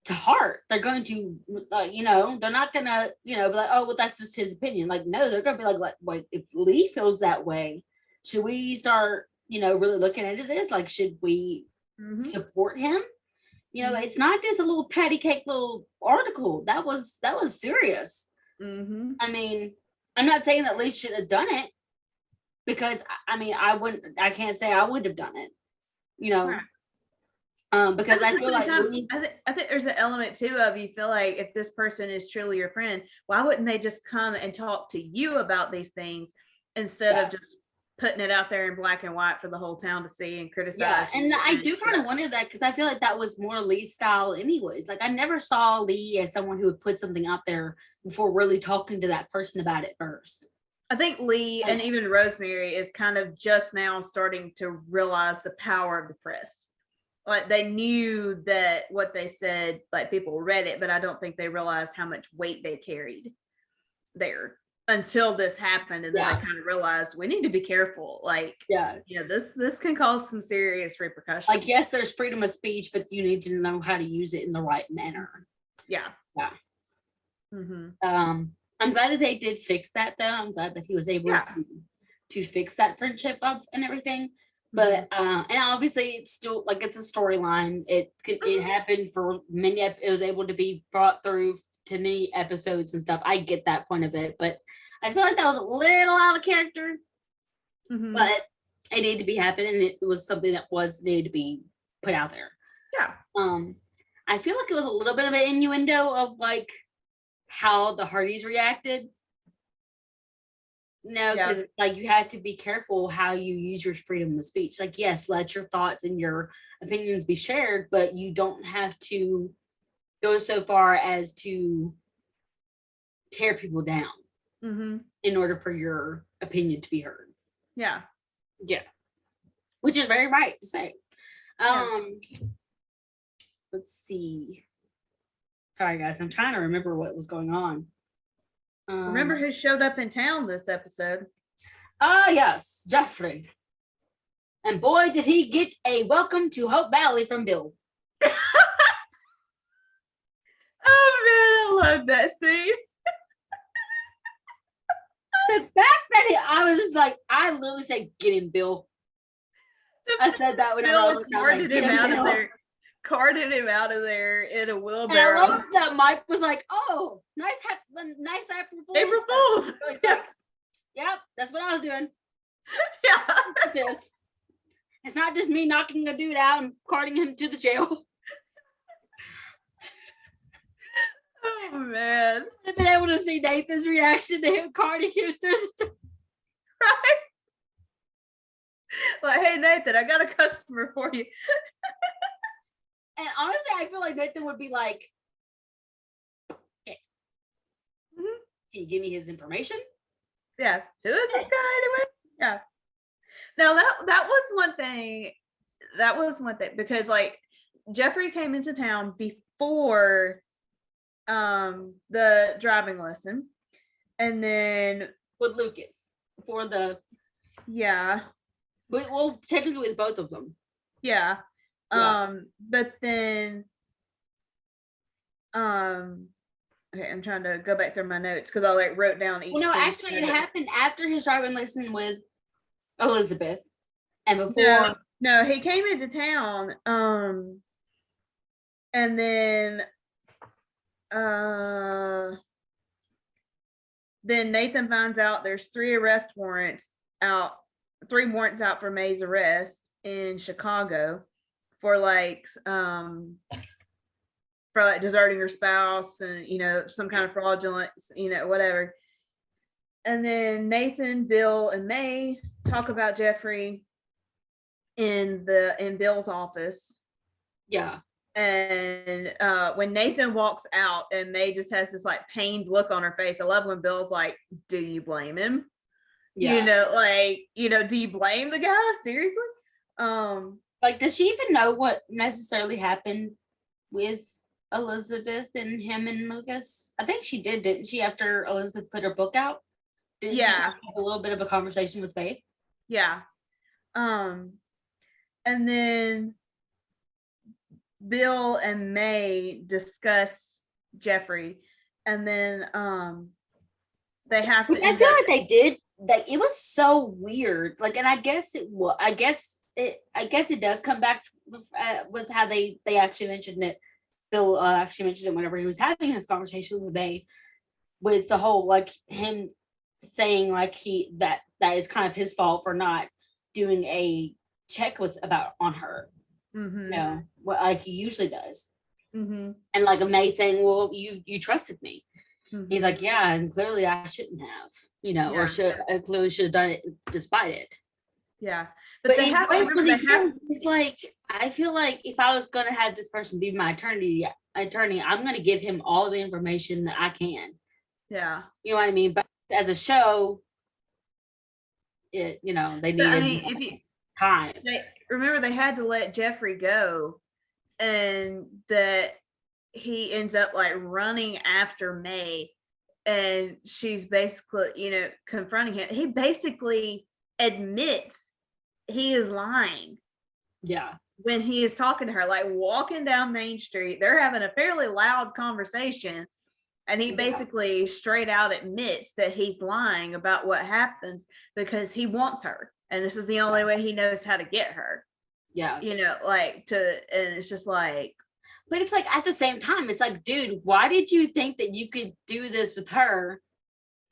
to heart. They're going to, they're not going to, be like, oh, well, that's just his opinion. Like, no, they're going to be like, wait, if Lee feels that way, should we start, really looking into this? Like, should we support him? It's not just a little patty cake little article. That was serious. I mean, I'm not saying that Lee should have done it, because I can't say I would have done it, because I feel like I think there's an element too of, you feel like if this person is truly your friend, why wouldn't they just come and talk to you about these things instead of just putting it out there in black and white for the whole town to see and criticize? Yeah, and I do kind of wonder that, because I feel like that was more Lee's style anyways. Like, I never saw Lee as someone who would put something out there before really talking to that person about it first. I think Lee and even Rosemary is kind of just now starting to realize the power of the press. Like, they knew that what they said, like, people read it, but I don't think they realized how much weight they carried there until this happened. And then they kind of realized, we need to be careful. Like, this can cause some serious repercussions. Like, yes, there's freedom of speech, but you need to know how to use it in the right manner. Yeah. I'm glad that they did fix that, though. I'm glad that he was able to fix that friendship up and everything. But and obviously it's still like, it's a storyline. It happened for many. It was able to be brought through to many episodes and stuff. I get that point of it, but I feel like that was a little out of character. But it needed to be happening, and it was something that needed to be put out there. Yeah. I feel like it was a little bit of an innuendo of like how the Hardys reacted. No, because like, you had to be careful how you use your freedom of speech. Like, yes, let your thoughts and your opinions be shared, but you don't have to go so far as to tear people down in order for your opinion to be heard. Yeah. Which is very right to say. Let's see. Sorry, guys, I'm trying to remember what was going on. Remember who showed up in town this episode? Yes, Jeffrey. And boy, did he get a welcome to Hope Valley from Bill. Oh man, I love that scene. The fact that I was just like, I literally said, "Get him, Bill." I said that when Bill carted him out of there. Carted him out of there in a wheelbarrow. And I love that Mike was like, "Oh, nice April Fools." April Fools. Like, yep, that's what I was doing. Yeah. This is. It's not just me knocking a dude out and carting him to the jail. Oh man. I've been able to see Nathan's reaction to him carting him through the Right? Like, hey Nathan, I got a customer for you. And honestly, I feel like Nathan would be like, okay, can you give me his information? Yeah. Who is this guy anyway? Yeah. Now that was one thing. That was one thing because like Jeffrey came into town before the driving lesson. And then with Lucas for the well, technically with both of them. Yeah. But then okay, I'm trying to go back through my notes because I like wrote down each. Well, no, actually it happened after his driving lesson with Elizabeth. And before no, he came into town. And then Nathan finds out there's 3 warrants out for May's arrest in Chicago for deserting her spouse and some kind of fraudulent, whatever. And then Nathan, Bill, and May talk about Jeffrey in Bill's office. Yeah. And when Nathan walks out and May just has this like pained look on her face, I love when Bill's like, do you blame him? Yeah. Do you blame the guy? Seriously? Like, does she even know what necessarily happened with Elizabeth and him and Lucas? I think she did, didn't she, after Elizabeth put her book out? Didn't she have a little bit of a conversation with Faith? Yeah. And then Bill and May discuss Jeffrey, and then they have to. I feel like they did. Like, it was so weird. Like, and I guess it does come back with how they actually mentioned it. Bill actually mentioned it whenever he was having his conversation with May, with the whole like him saying like that is kind of his fault for not doing a check on her. Mm-hmm. What like he usually does. Mm-hmm. And like May saying, well, you trusted me. Mm-hmm. He's like, yeah, and clearly I shouldn't have, or I clearly should have done it despite it. Yeah. But it's like, I feel like if I was going to have this person be my attorney, I'm going to give him all the information that I can. Yeah. You know what I mean? But as a show, they needed time. Remember, they had to let Jeffrey go, and that he ends up like running after May, and she's basically, confronting him. He basically admits he is lying. Yeah. When he is talking to her, like walking down Main Street, they're having a fairly loud conversation, and he basically straight out admits that he's lying about what happens because he wants her. And this is the only way he knows how to get her. Yeah. And it's just like. But it's like, at the same time, it's like, dude, why did you think that you could do this with her,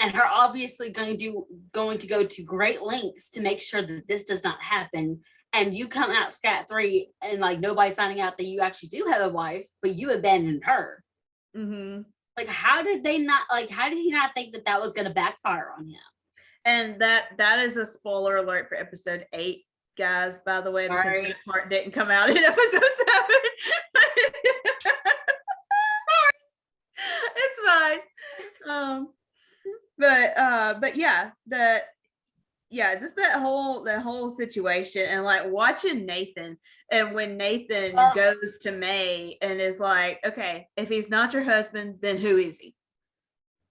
and her obviously going to go to great lengths to make sure that this does not happen, and you come out scot-free and like nobody finding out that you actually do have a wife, but you abandoned her? Mm-hmm. Like, how did he not think that was going to backfire on him? And that is a spoiler alert for episode 8, guys, by the way, because that part didn't come out in episode 7. It's fine. But just that whole situation, and like watching Nathan, and when Nathan goes to May and is like, okay, if he's not your husband, then who is he?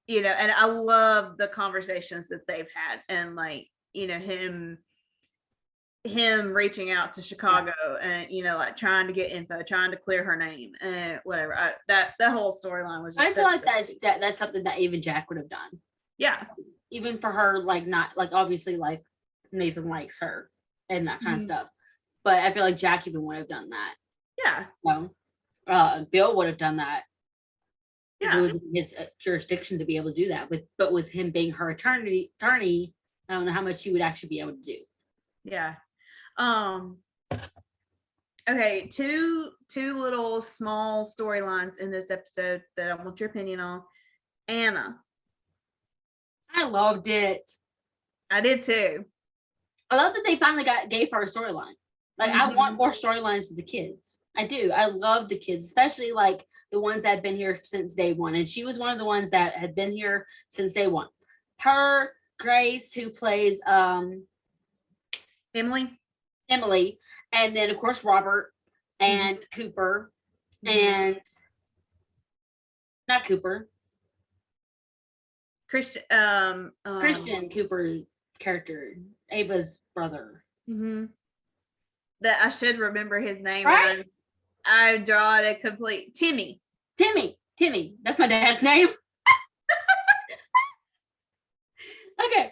And I love the conversations that they've had, and like, him reaching out to Chicago and, like trying to get info, trying to clear her name and whatever. That whole storyline was just, I feel like that's something that even Jack would have done. Yeah. Even for her, like, not like, obviously, like Nathan likes her and that kind of stuff. But I feel like Jack even would have done that. Yeah. Bill would have done that. Yeah. If it was in his jurisdiction to be able to do that. But with him being her attorney, I don't know how much he would actually be able to do. Yeah. Okay, two little small storylines in this episode that I want your opinion on. Anna. I loved it. I did too. I love that they finally gave her a storyline. Like, I want more storylines with the kids. I do. I love the kids, especially like the ones that have been here since day one. And she was one of the ones that had been here since day one. Her, Grace, who plays Emily, and then of course Robert and Cooper and not Cooper. Christian Cooper character, Ava's brother. That I should remember his name. Right? I draw it a complete Timmy. That's my dad's name. Okay.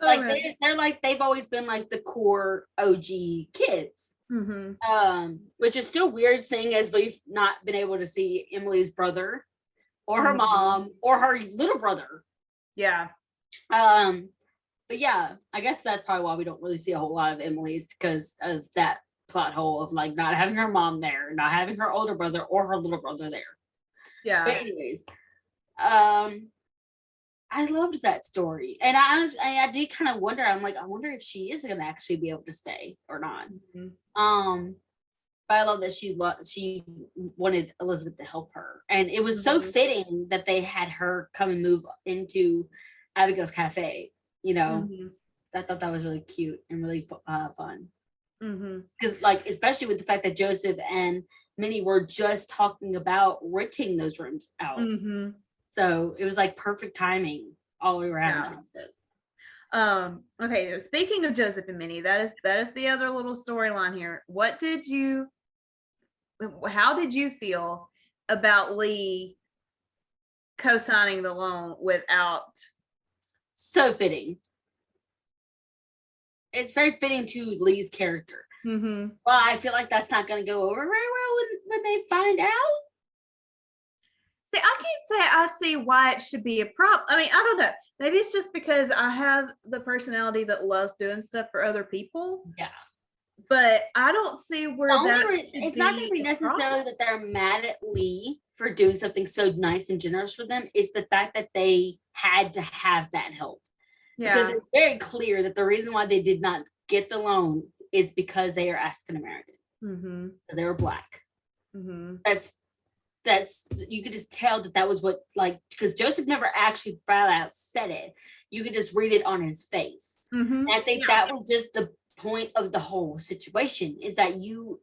Like they're like they've always been like the core OG kids. Which is still weird, seeing as we've not been able to see Emily's brother or her mom or her little brother. Yeah. But yeah, I guess that's probably why we don't really see a whole lot of Emily's, because of that plot hole of like not having her mom there, not having her older brother or her little brother there. Yeah. But anyways, I loved that story, and I did kind of wonder. I'm like, I wonder if she is going to actually be able to stay or not. But I love that she wanted Elizabeth to help her, and it was so fitting that they had her come and move into Abigail's cafe. You know, I thought that was really cute and really fun. Because like, especially with the fact that Joseph and Minnie were just talking about renting those rooms out. So it was like perfect timing all the way around. Okay, speaking of Joseph and Minnie, that is the other little storyline here. How did you feel about Lee co-signing the loan without? So fitting. It's very fitting to Lee's character. Well, I feel like that's not going to go over very well when they find out. See, I can't say I see why it should be a problem. I mean, I don't know. Maybe it's just because I have the personality that loves doing stuff for other people. Yeah. But I don't see where it's not going to be necessarily that they're mad at Lee for doing something so nice and generous for them. It's the fact that they had to have that help. Yeah. Because it's very clear that the reason why they did not get the loan is because they are African American. Because they were Black. That's you could just tell that was what, like, because Joseph never actually flat out said it. You could just read it on his face. And I think that was just the point of the whole situation, is that you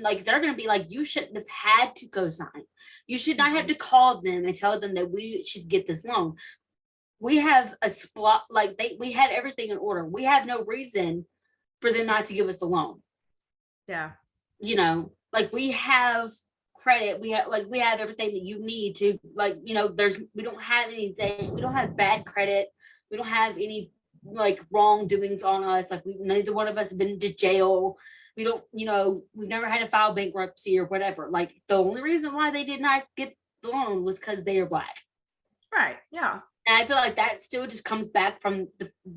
like, they're going to be like, you shouldn't have had to co-sign. You should not have to call them and tell them that we should get this loan. We have a spot, like we had everything in order. We have no reason for them not to give us the loan. Yeah. You know, like, we have credit, we have everything that you need to, like, you know, we don't have anything, we don't have bad credit, we don't have any like wrongdoings on us, like neither one of us have been to jail, we don't, you know, we've never had to file bankruptcy or whatever. Like, the only reason why they did not get the loan was because they are Black. Right. Yeah. And I feel like that still just comes back from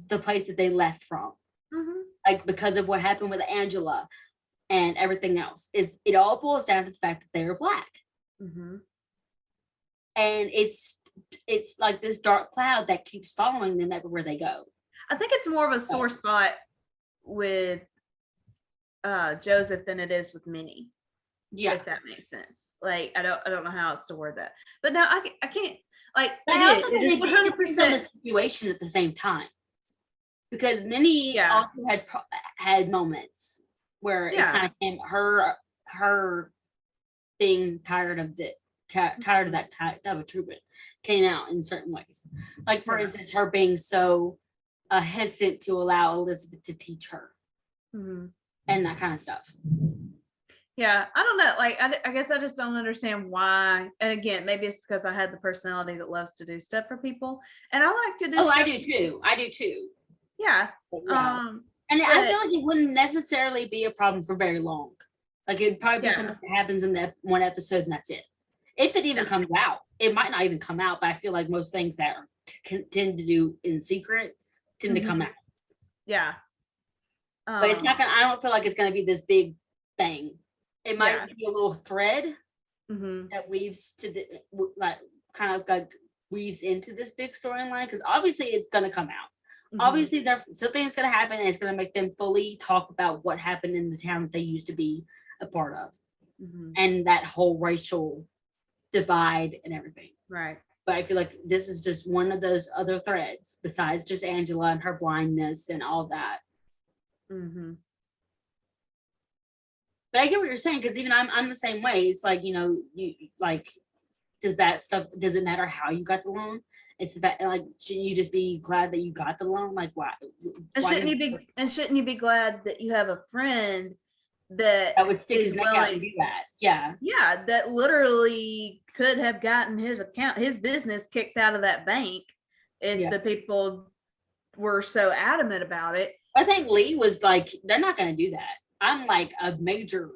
the place that they left from. Like, because of what happened with Angela and everything else, is it all boils down to the fact that they are Black. And it's like this dark cloud that keeps following them everywhere they go. I think it's more of a sore spot with Joseph than it is with Minnie. Yeah, if that makes sense. Like, I don't know how else to word that, but no, I can't. Like, it is 100% the situation at the same time, because Minnie also had moments where it kind of came, her being tired of that type of treatment came out in certain ways. Like, for instance, her being so hesitant to allow Elizabeth to teach her and that kind of stuff. Yeah, I don't know. Like, I guess I just don't understand why. And again, maybe it's because I had the personality that loves to do stuff for people, and I like to do. Oh, I do too. Yeah. And I feel like it wouldn't necessarily be a problem for very long. Like, it'd probably be something that happens in that one episode and that's it. If it even comes out, it might not even come out. But I feel like most things that tend to do in secret tend to come out. Yeah. But it's not gonna. I don't feel like it's gonna be this big thing. It might Yeah. be a little thread Mhm. that weaves to the like kind of like weaves into this big storyline because obviously it's gonna come out. Mhm. Obviously, there's something's gonna happen and it's gonna make them fully talk about what happened in the town that they used to be a part of, Mhm. and that whole racial divide and everything. Right. But I feel like this is just one of those other threads besides just Angela and her blindness and all that. Mhm. But I get what you're saying because even I'm the same way. It's like, you like, does that stuff, does it matter how you got the loan? It's the fact, like, shouldn't you just be glad that you got the loan? Like, why? And shouldn't you be glad that you have a friend that I would stick is his neck out and willing, do that. Yeah. yeah, that literally could have gotten his business kicked out of that bank if Yeah. the people were so adamant about it. I think Lee was like, they're not going to do that. I'm like a major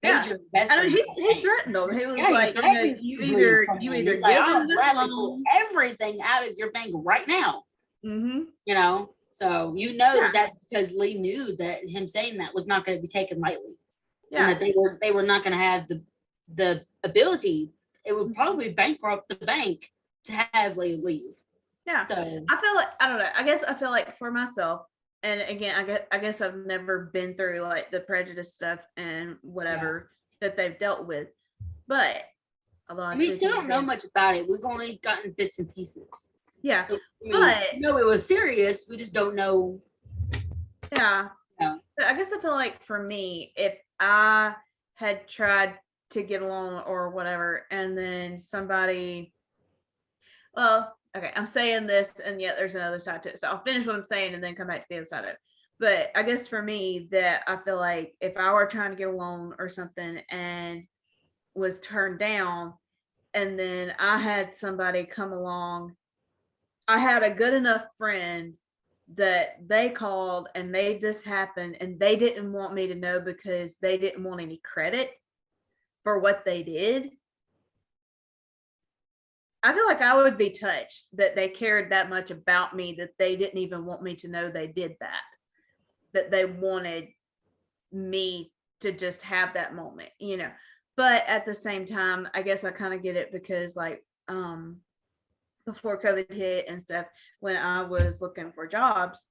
Yeah. investor. I mean, in that he bank. threatened them. He was Yeah, he like, threatened you Lee either from you him. either He's like, give him I'll this gladly pull loan. everything out of your bank right now. Mm-hmm. So Yeah. that because Lee knew that him saying that was not going to be taken lightly, and Yeah. that they were not going to have the ability. It would probably bankrupt the bank to have Lee leave. Yeah. So I feel like, I don't know. I guess I feel like for myself, and again, I guess I've never been through like the prejudice stuff and whatever that they've dealt with. But although we still don't know again, much about it. We've only gotten bits and pieces. yeah. So But it was serious. We just don't know. yeah. Yeah. But I guess I feel like for me, if I had tried to get along or whatever, and then somebody, well, okay, I'm saying this, and yet there's another side to it. So I'll finish what I'm saying and then come back to the other side of it. But I guess for me, that I feel like if I were trying to get a loan or something and was turned down, and then I had somebody come along, I had a good enough friend that they called and made this happen, and they didn't want me to know because they didn't want any credit for what they did. I feel like I would be touched that they cared that much about me that they didn't even want me to know they did that they wanted me to just have that moment, But at the same time, I guess I kind of get it because like before COVID hit and stuff, when I was looking for jobs,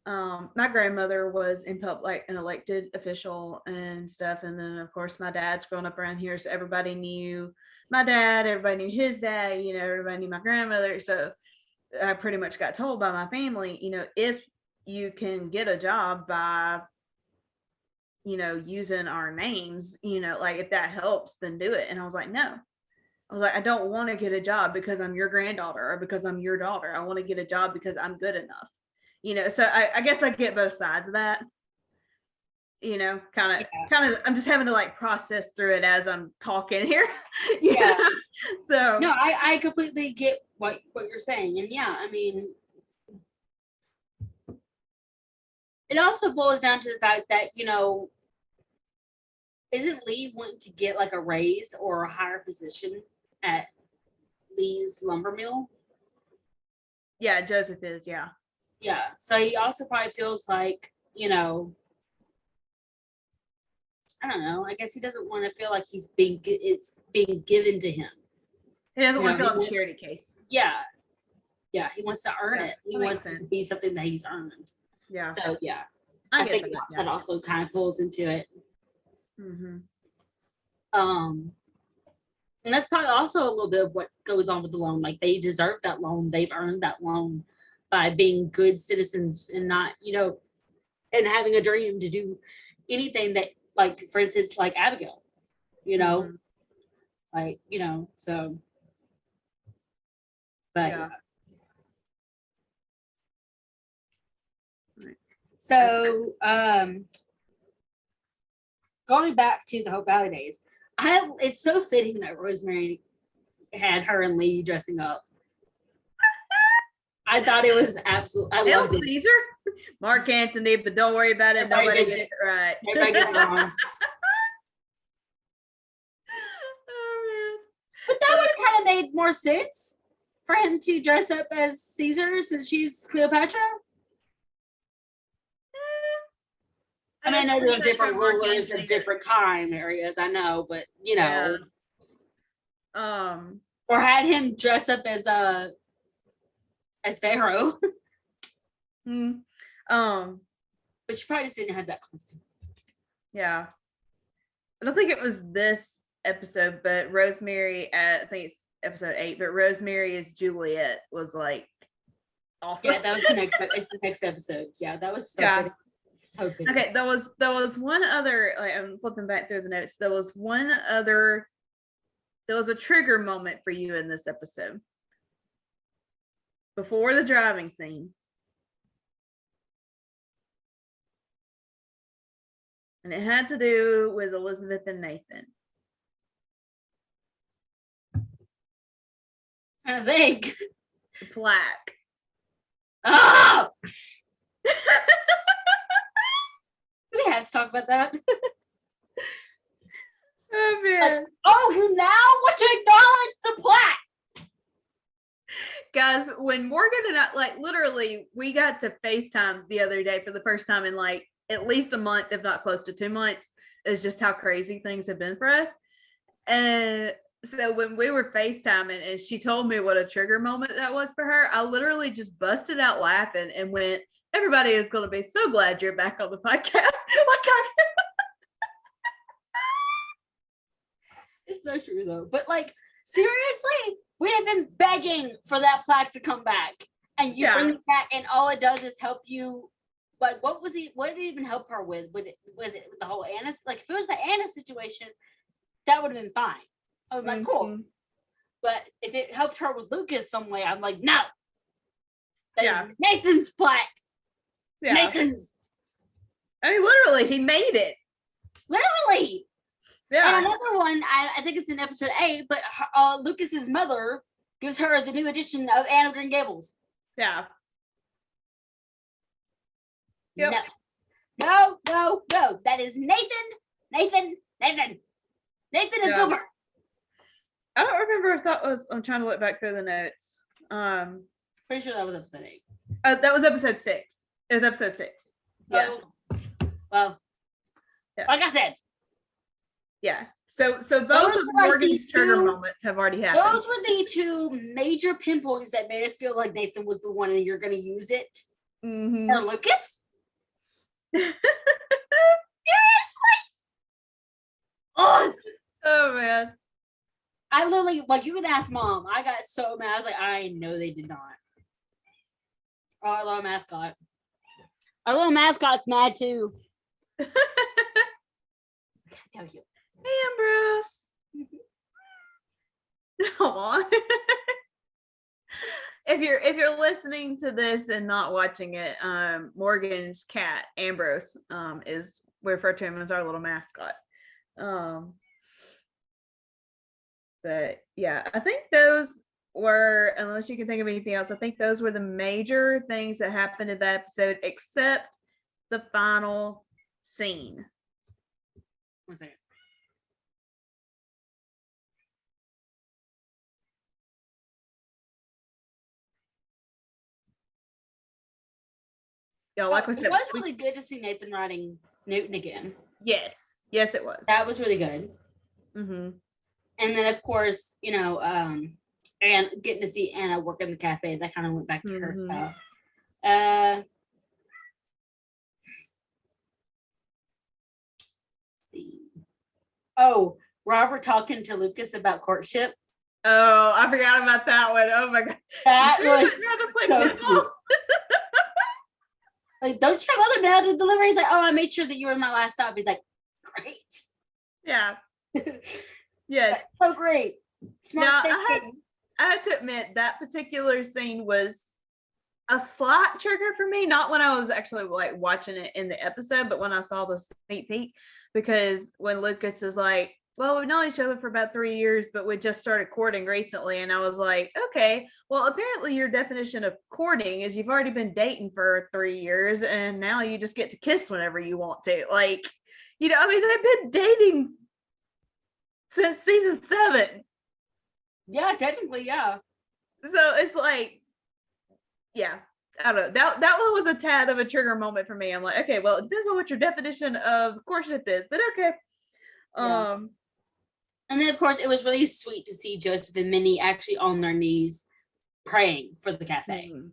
my grandmother was in like an elected official and stuff. And then of course my dad's grown up around here. So everybody knew my dad, everybody knew his dad, everybody knew my grandmother. So I pretty much got told by my family, if you can get a job by, using our names, like if that helps, then do it. And I was like, no. I was like, I don't want to get a job because I'm your granddaughter or because I'm your daughter. I want to get a job because I'm good enough. So I guess I get both sides of that. Kind of, I'm just having to like process through it as I'm talking here. Yeah. So no, I completely get what you're saying, and yeah, I mean, it also boils down to the fact that isn't Lee wanting to get like a raise or a higher position at Lee's lumber mill? Yeah, Joseph is, yeah. Yeah. So he also probably feels like, I don't know. I guess he doesn't want to feel like it's being given to him. He doesn't want to feel like a charity case. Yeah. Yeah. He wants to earn it. He wants it to be something that he's earned. Yeah. So yeah. I think that, that also kind of pulls into it. Mm-hmm. And that's probably also a little bit of what goes on with the loan. Like they deserve that loan. They've earned that loan by being good citizens and not, and having a dream to do anything that, like, for instance, like Abigail, Mm-hmm. like, so, but yeah. So, going back to the Hope Valley days, it's so fitting that Rosemary had her and Lee dressing up. I thought it was absolutely. I loved it. Caesar, Mark Antony, but don't worry about it. Nobody gets it right. Everybody gets it wrong. Oh, but that would have kind of made more sense for him to dress up as Caesar since she's Cleopatra. I mean, I know there are different rulers in in different crime areas, I know, but you know. Yeah. Or had him dress up as Pharaoh. But she probably just didn't have that costume. Yeah. I don't think it was this episode, but Rosemary I think it's episode 8, but Rosemary as Juliet was like awesome. Yeah, that was it's the next episode. Yeah, that was so good. So good. Okay, there was one other, like, I'm flipping back through the notes. There was a trigger moment for you in this episode. Before the driving scene. And it had to do with Elizabeth and Nathan. I think. The plaque. Oh! We have to talk about that. Oh man. Like, oh, you now want to acknowledge the plaque. Guys, when Morgan and I, like, literally, we got to FaceTime the other day for the first time in like at least a month, if not close to 2 months, is just how crazy things have been for us. And so when we were FaceTiming and she told me what a trigger moment that was for her, I literally just busted out laughing and went, everybody is going to be so glad you're back on the podcast. It's so true though. But like, seriously, we have been begging for that plaque to come back. And you bring it back and all it does is help you. Like, what did it even help her with? Was it with the whole Anna? Like, if it was the Anna situation, that would have been fine. I was like, cool. But if it helped her with Lucas some way, I'm like, no. That is Nathan's plaque. Yeah. Nathan's. I mean, literally, he made it. Literally. Yeah. And another one, I think it's in episode 8, but Lucas's mother gives her the new edition of Anne of Green Gables. Yeah. Yep. No. That is Nathan is Cooper. I don't remember if that was, I'm trying to look back through the notes. Pretty sure that was episode 8. That was episode 6. It was episode 6. Yeah. Well, like I said. Yeah. So both of Morgan's trigger moments have already happened. Those were the 2 major pinpoints that made us feel like Nathan was the one and you're going to use it. Mm-hmm. Or Lucas. Seriously? Oh man. I literally, like, you can ask Mom. I got so mad. I was like, I know they did not. Our little mascot. Our little mascot's mad too. I tell you. Hey, Ambrose. Aww. If you're listening to this and not watching it, Morgan's cat Ambrose is, we refer to him as our little mascot. But yeah, I think those were, unless you can think of anything else, I think those were the major things that happened in that episode, except the final scene. 1 second. Yeah, like we said, it was really good to see Nathan riding Newton again. Yes, it was. That was really good. Mm-hmm. And then, of course, you know, and getting to see Anna work in the cafe, that kind of went back to her stuff. Let's see. Oh, Robert talking to Lucas about courtship. Oh, I forgot about that one. Oh my god, that was so cute. Like, don't you have other mail to deliver? He's like, oh, I made sure that you were my last stop. He's like, great. Yeah. Yes. So great. Smart now, I have to admit that particular scene was a slight trigger for me, not when I was actually like watching it in the episode, but when I saw the sneak peek, because when Lucas is like, well, we've known each other for about 3 years, but we just started courting recently. And I was like, okay, well, apparently your definition of courting is you've already been dating for 3 years and now you just get to kiss whenever you want to. Like, you know, I mean, they've been dating since season 7. Yeah, technically, yeah. So it's like, yeah, I don't know. That one was a tad of a trigger moment for me. I'm like, okay, well, it depends on what your definition of courtship is, but okay. Yeah. And then of course it was really sweet to see Joseph and Minnie actually on their knees praying for the cafe. Mm-hmm.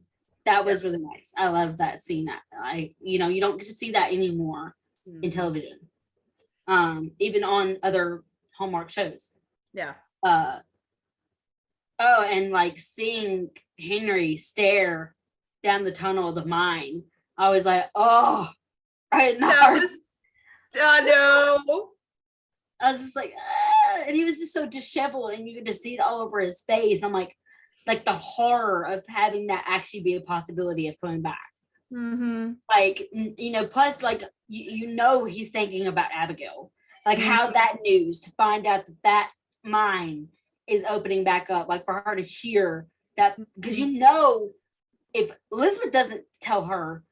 That was really nice. I love that scene. You don't get to see that anymore in television. Even on other Hallmark shows. Yeah. And like seeing Henry stare down the tunnel of the mine, I was like, oh, right in the heart. I know. I was just like, ah, and he was just so disheveled, and you could just see it all over his face. I'm like the horror of having that actually be a possibility of coming back. Mm-hmm. Like, plus like he's thinking about Abigail, like how that news to find out that mine is opening back up, like for her to hear that, because if Elizabeth doesn't tell her,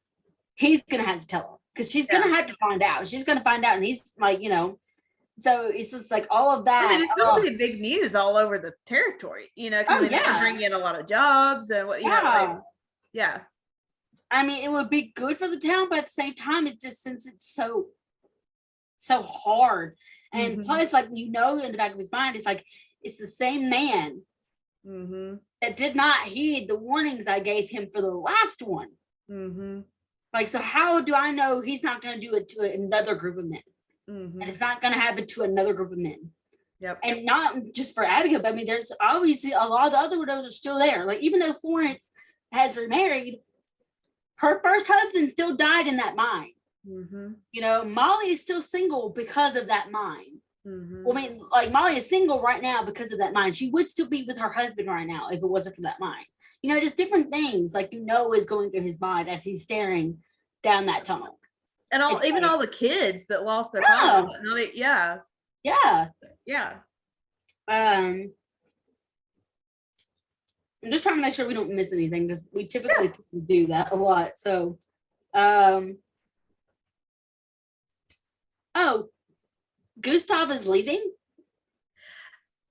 he's gonna have to tell her, because she's gonna have to find out. She's gonna find out, and he's like, so it's just like all of that. I mean, it's gonna be big news all over the territory, and bring in a lot of jobs and what yeah. I mean, it would be good for the town, but at the same time, it's just, since it's so hard, and plus, like, in the back of his mind, it's like, it's the same man that did not heed the warnings I gave him for the last one. Like, so how do I know he's not going to do it to another group of men? And it's not going to happen to another group of men. Yep. And not just for Abigail, but I mean, there's obviously a lot of the other widows are still there. Like, even though Florence has remarried, her first husband still died in that mine. Molly is still single because of that mine. Well, I mean, like, Molly is single right now because of that mine. She would still be with her husband right now if it wasn't for that mine. Just different things, like, is going through his mind as he's staring down that tunnel. And all the kids that lost their father. Yeah. I'm just trying to make sure we don't miss anything, because we typically do that a lot. So, Gustav is leaving.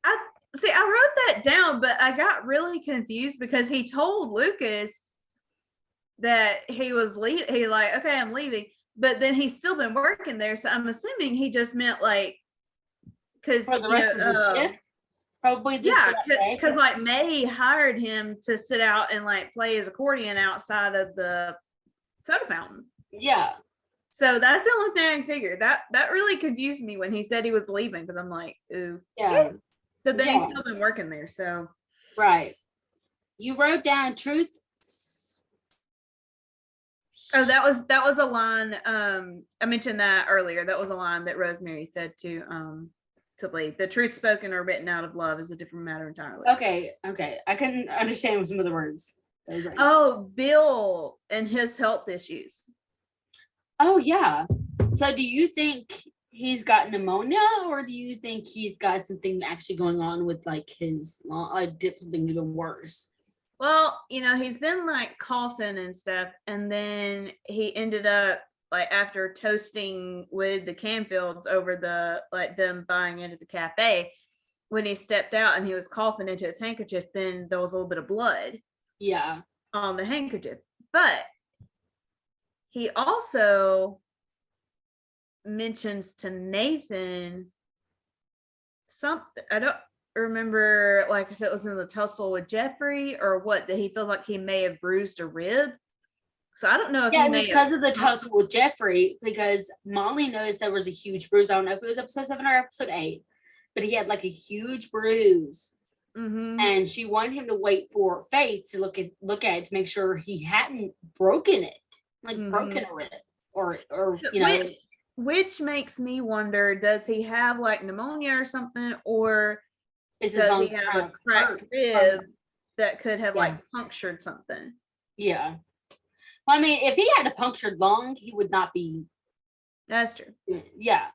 I wrote that down, but I got really confused because he told Lucas that he was leaving. He like, okay, I'm leaving, but then he's still been working there. So I'm assuming he just meant like, because for the rest of the shift, probably. Because like May hired him to sit out and like play his accordion outside of the soda fountain. Yeah. So that's the only thing I can figure. That really confused me when he said he was leaving, because I'm like, ooh. Yeah. But then he's still been working there, so. Right. You wrote down truth. Oh, that was a line. I mentioned that earlier. That was a line that Rosemary said to Lee. The truth spoken or written out of love is a different matter entirely. Okay. I couldn't understand some of the words. Oh, Bill and his health issues. Oh yeah. So do you think he's got pneumonia, or do you think he's got something actually going on with like his something even worse? Well, he's been like coughing and stuff, and then he ended up like, after toasting with the Canfields over them buying into the cafe, when he stepped out and he was coughing into his handkerchief, then there was a little bit of blood on the handkerchief. But he also mentions to Nathan something. I don't remember like if it was in the tussle with Jeffrey or what, that he feels like he may have bruised a rib. So I don't know if it was because of the tussle with Jeffrey, because Molly noticed there was a huge bruise. I don't know if it was episode 7 or episode 8, but he had like a huge bruise. And she wanted him to wait for Faith to look at it to make sure he hadn't broken it, like broken a rib, or which makes me wonder, does he have like pneumonia or something, or does he have a cracked rib that could have like punctured something? Yeah. Well, I mean, if he had a punctured lung, he would not be. That's true. Yeah.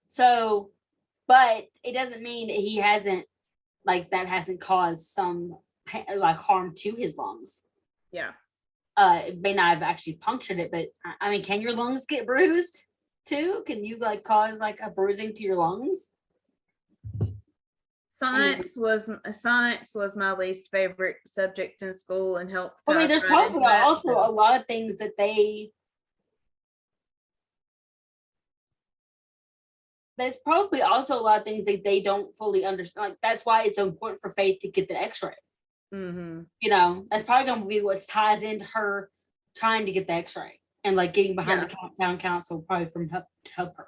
So, but it doesn't mean that he hasn't, like, that hasn't caused some like harm to his lungs. Yeah. It may not have actually punctured it, but I mean, can your lungs get bruised too? Can you like cause like a bruising to your lungs? Science was my least favorite subject in school and helped I mean, us there's right into probably that. also a lot of things that there's probably also a lot of things that they don't fully understand. Like, that's why it's so important for Faith to get the x-ray. Mm-hmm. You know, that's probably going to be what ties into her trying to get the x-ray and like getting behind the town council probably from to help her.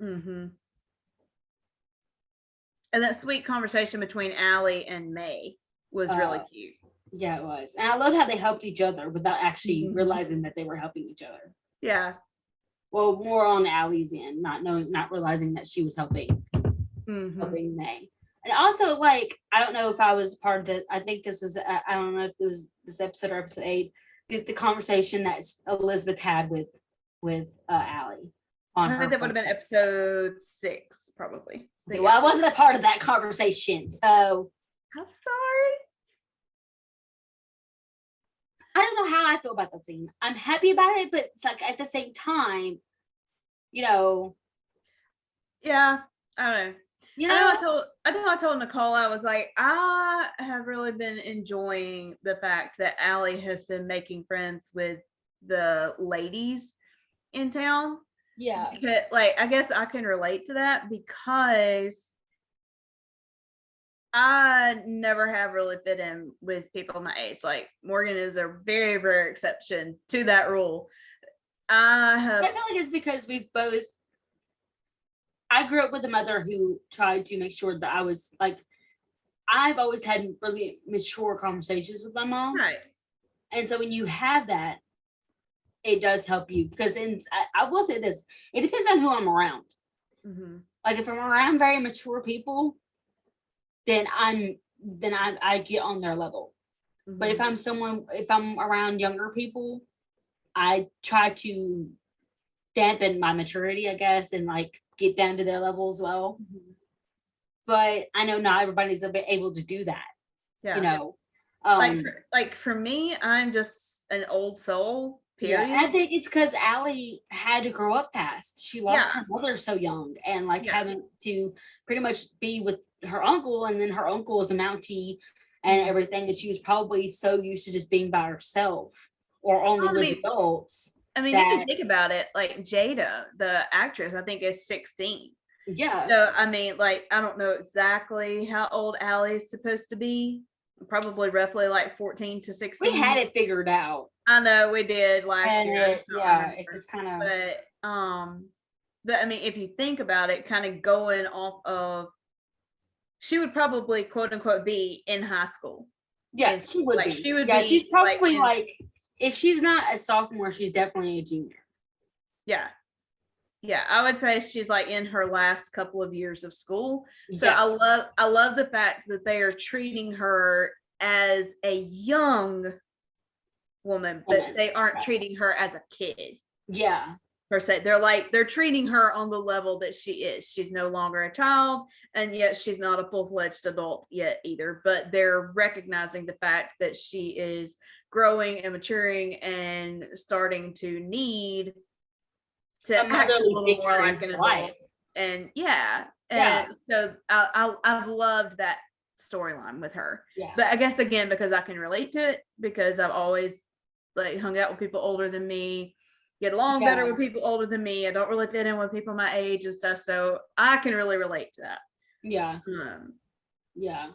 Mm-hmm. And that sweet conversation between Allie and May was really cute. Yeah, it was. And I love how they helped each other without actually realizing that they were helping each other. Yeah. Well, more on Allie's end, not realizing that she was helping May. And also, like, I don't know if I was part of the, I think this was, I don't know if it was this episode or episode 8, the conversation that Elizabeth had with Allie. I think that would have been episode 6, probably. Well, I wasn't a part of that conversation, so. I'm sorry. I don't know how I feel about that scene. I'm happy about it, but it's like at the same time, you know. Yeah, I don't know. You know, I told Nicole, I was like, I have really been enjoying the fact that Allie has been making friends with the ladies in town. Yeah. Because, like, I guess I can relate to that because I never have really fit in with people my age. Like, Morgan is a very, very exception to that rule. I feel like it's because I grew up with a mother who tried to make sure that I was like, I've always had really mature conversations with my mom. Right. And so when you have that, it does help you because I will say this, it depends on who I'm around. Mm-hmm. Like if I'm around very mature people, then I get on their level. Mm-hmm. But if I'm around younger people, I try to dampen my maturity, I guess, and like get down to their level as well. Mm-hmm. But I know not everybody's able to do that. Yeah. You know, like for me, I'm just an old soul. Period. Yeah, and I think it's because Allie had to grow up fast. She lost her mother so young, and like having to pretty much be with her uncle, and then her uncle is a Mountie and everything, and she was probably so used to just being by herself or only with adults. I mean, if you think about it, like Jada, the actress, I think is 16. Yeah. So I mean, like, I don't know exactly how old Allie is supposed to be. Probably roughly like 14 to 16. We had it figured out. I know we did last year. It just kind of. But I mean, if you think about it, kind of going off of, she would probably quote unquote be in high school. Yeah, she would be. She would be. She's probably like if she's not a sophomore, she's definitely a junior. Yeah. Yeah, I would say she's like in her last couple of years of school. So I love the fact that they are treating her as a young woman, but they aren't treating her as a kid. Yeah. Per se. They're treating her on the level that she is. She's no longer a child, and yet she's not a full-fledged adult yet either. But they're recognizing the fact that she is growing and maturing and starting to need to act a little more like an adult. And so I've loved that storyline with her. Yeah. But I guess again, because I can relate to it, because I've always like hung out with people older than me, get along better with people older than me. I don't really fit in with people my age and stuff. So I can really relate to that. Yeah. Yeah.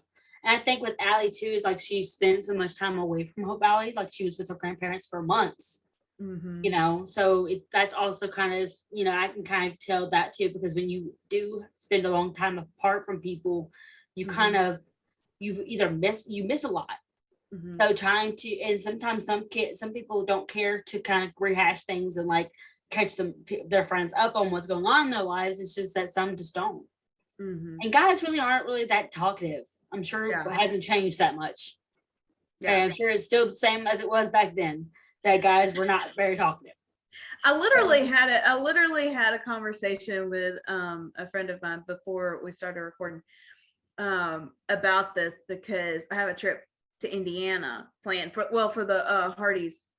And I think with Allie too, is like she spent so much time away from Hope Valley. Like she was with her grandparents for months. Mm-hmm. You know, so that's also kind of, you know, I can kind of tell that too, because when you do spend a long time apart from people, you kind of, you miss a lot. Mm-hmm. So trying to, and sometimes some people don't care to kind of rehash things and like catch their friends up on what's going on in their lives. It's just that some just don't. Mm-hmm. And guys really aren't really that talkative. I'm sure it hasn't changed that much. Yeah. Okay, I'm sure it's still the same as it was back then. That guys were not very talkative. I literally had a conversation with a friend of mine before we started recording about this, because I have a trip to Indiana planned for the Hardy's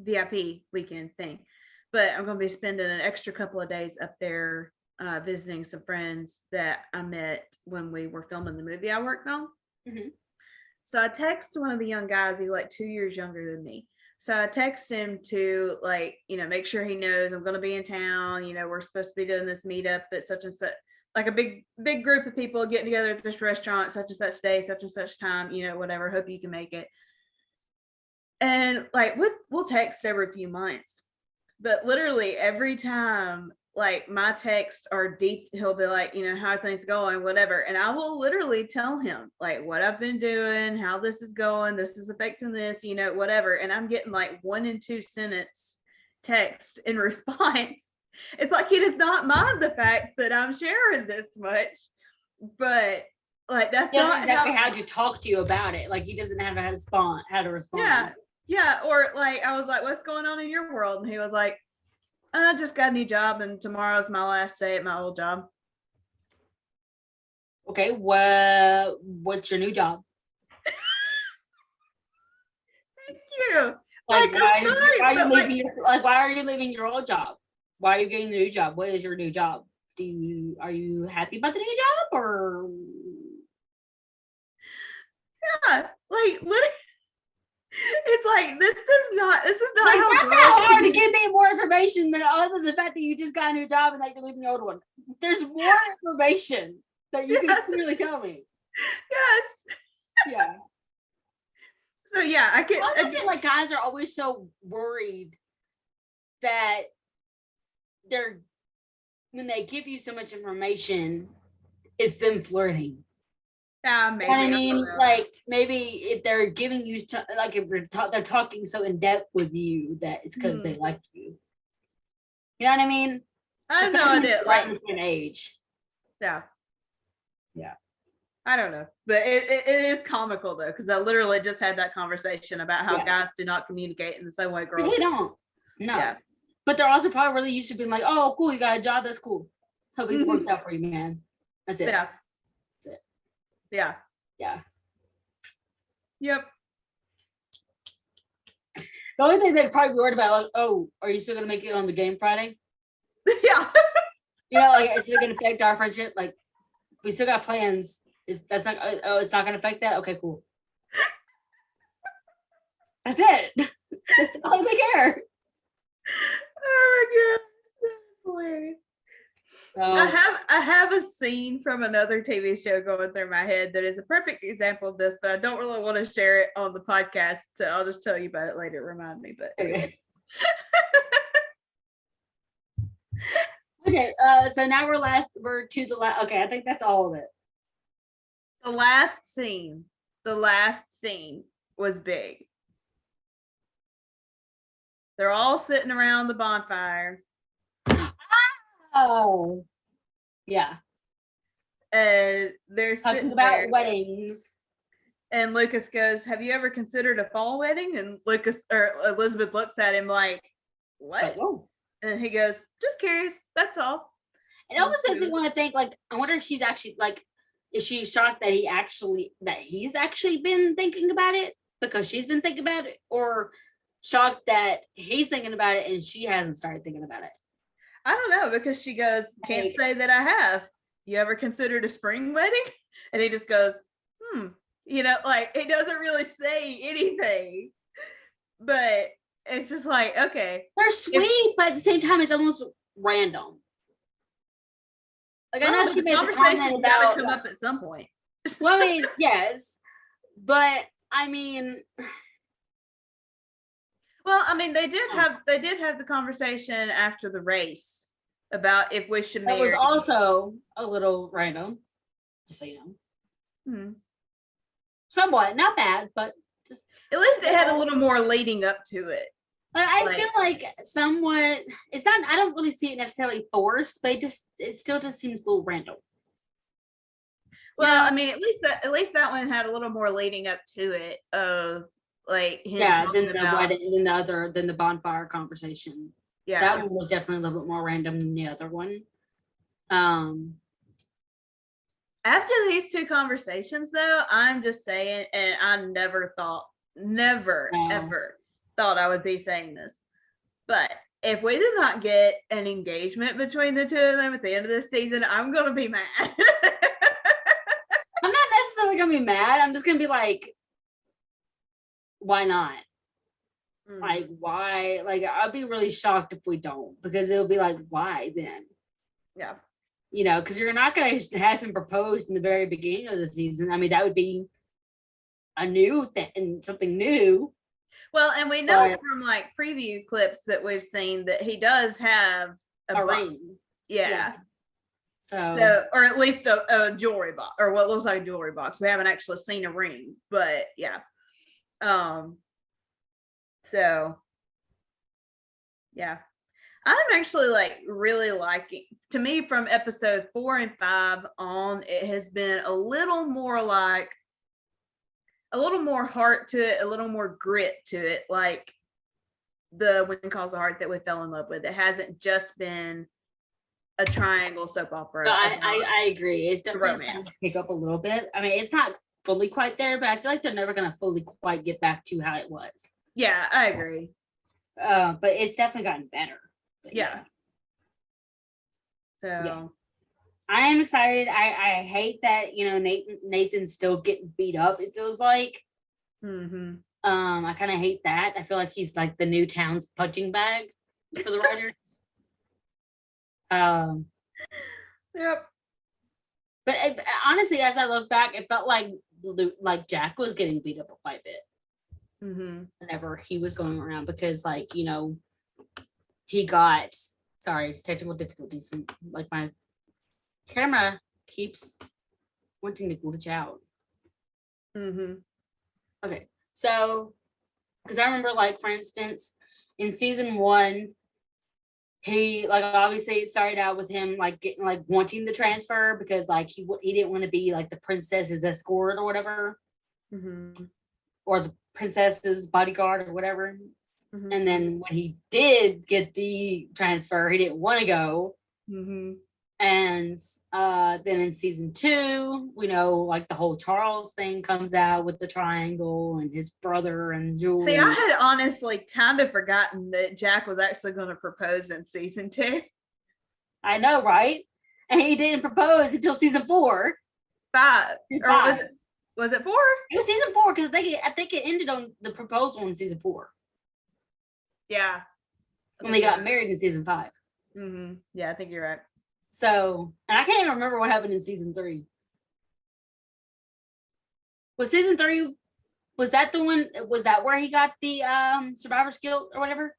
VIP weekend thing, but I'm going to be spending an extra couple of days up there visiting some friends that I met when we were filming the movie I worked on. So I text one of the young guys, he's like 2 years younger than me. So I text him to like, make sure he knows I'm going to be in town. We're supposed to be doing this meetup at such and such, like a big group of people getting together at this restaurant, such and such day, such and such time, whatever. Hope you can make it. And like we'll text every few months, but literally every time like my texts are deep, he'll be like, how are things going, whatever. And I will literally tell him like what I've been doing, how this is going, this is affecting this, whatever. And I'm getting like 1 and 2 sentence text in response. It's like he does not mind the fact that I'm sharing this much, but like that's not exactly how to talk to you about it. Like he doesn't know how to respond. Yeah. Or like I was like, what's going on in your world? And he was like, I just got a new job and tomorrow's my last day at my old job. Okay, what's your new job? Thank you. Like, why are you leaving your old job? Why are you getting the new job? What is your new job? Are you happy about the new job or? Yeah, like literally. It's like this is not like, how hard to give me more information than other than the fact that you just got a new job and like you're leaving the old one. There's more information that you can clearly tell me. Yes. Yeah. So yeah, I feel like guys are always so worried that when they give you so much information, it's them flirting. Maybe. I mean, like maybe if they're giving you like if they're talking so in depth with you that it's because they like you. You know what I mean? I have no idea. Like this age. Yeah. Yeah. I don't know, but it is comical though, because I literally just had that conversation about how guys do not communicate in the same way girls. They don't. No. Yeah. But they're also probably really used to being like, "Oh, cool, you got a job. That's cool. Hope it works out for you, man." That's it. Yeah. That's it. Yeah. Yeah. Yep. The only thing they'd probably be worried about, like, oh, are you still gonna make it on the game Friday? Yeah. Like it's gonna affect our friendship. Like we still got plans. It's not gonna affect that? Okay, cool. That's it. That's all they care. Oh my god. That's hilarious. I have a scene from another TV show going through my head that is a perfect example of this, but I don't really want to share it on the podcast. So I'll just tell you about it later. Remind me, but anyway. Okay, so now we're to the last. Okay, I think that's all of it. The last scene was big. They're all sitting around the bonfire. Oh, yeah. And they're talking about weddings. And Lucas goes, "Have you ever considered a fall wedding?" And Elizabeth looks at him like, "What?" Oh. And he goes, "Just curious. That's all." It almost makes me want to think, like, I wonder if she's actually like, is she shocked that he's actually been thinking about it because she's been thinking about it, or shocked that he's thinking about it and she hasn't started thinking about it? I don't know, because she goes, "Can't say that I have. You ever considered a spring wedding?" And he just goes, like he doesn't really say anything, but it's just like, okay. They're sweet, but at the same time, it's almost random. Like, I know she made the comment about come up at some point. Well, I mean, yes, but I mean, well, I mean, they did have the conversation after the race about if we should marry. That was also a little random, just so you know. Somewhat, not bad, but just at least it had a little more leading up to it. I feel like somewhat, it's not, I don't really see it necessarily forced, but it still just seems a little random. Well, I mean, at least that one had a little more leading up to it of like him than the wedding, than the bonfire conversation. Yeah, that one was definitely a little bit more random than the other one. After these two conversations, though, I'm just saying, and I never ever thought I would be saying this, but if we do not get an engagement between the two of them at the end of this season, I'm gonna be mad. I'm not necessarily gonna be mad. I'm just gonna be like, why not? Like, why? Like, I'll be really shocked if we don't, because it'll be like, why then? Yeah. You know, because you're not gonna have him propose in the very beginning of the season. I mean, that would be a new thing and something new. Well, and we know from like preview clips that we've seen that he does have a ring. Yeah. So, or at least a jewelry box, or what looks like a jewelry box. We haven't actually seen a ring, but yeah. So yeah. I'm actually like really liking, to me, from episode 4 and 5 on, it has been a little more heart to it, a little more grit to it, like the When Calls the Heart that we fell in love with. It hasn't just been a triangle soap opera. No, I agree. It's definitely starting to pick up a little bit. I mean, it's not fully quite there, but I feel like they're never going to fully quite get back to how it was. Yeah, I agree. But it's definitely gotten better. Yeah. So yeah. I am excited. I hate that, you know, Nathan's still getting beat up, it feels like. I kind of hate that. I feel like he's like the new town's punching bag for the writers. Yep. But honestly, as I look back, it felt like Jack was getting beat up quite a bit. Whenever he was going around, because like, you know, he got, sorry, technical difficulties, and like my camera keeps wanting to glitch out. Okay, so because I remember, like, for instance, in season 1, he, like, obviously it started out with him like getting, like, wanting the transfer because like he didn't want to be like the princess's escort or whatever, or the princess's bodyguard or whatever. And then when he did get the transfer, he didn't want to go. And then in season 2, we know, like, the whole Charles thing comes out with the triangle and his brother and Julie. See, I had honestly kind of forgotten that Jack was actually going to propose in season 2. I know, right? And he didn't propose until season 4. 5. Or was it 4? It was season 4, because I think it ended on the proposal in season 4. Yeah. When they got married in season 5. Yeah, I think you're right. So, and I can't even remember what happened in season 3. Was season 3, was that the one, was that where he got the survivor's guilt or whatever?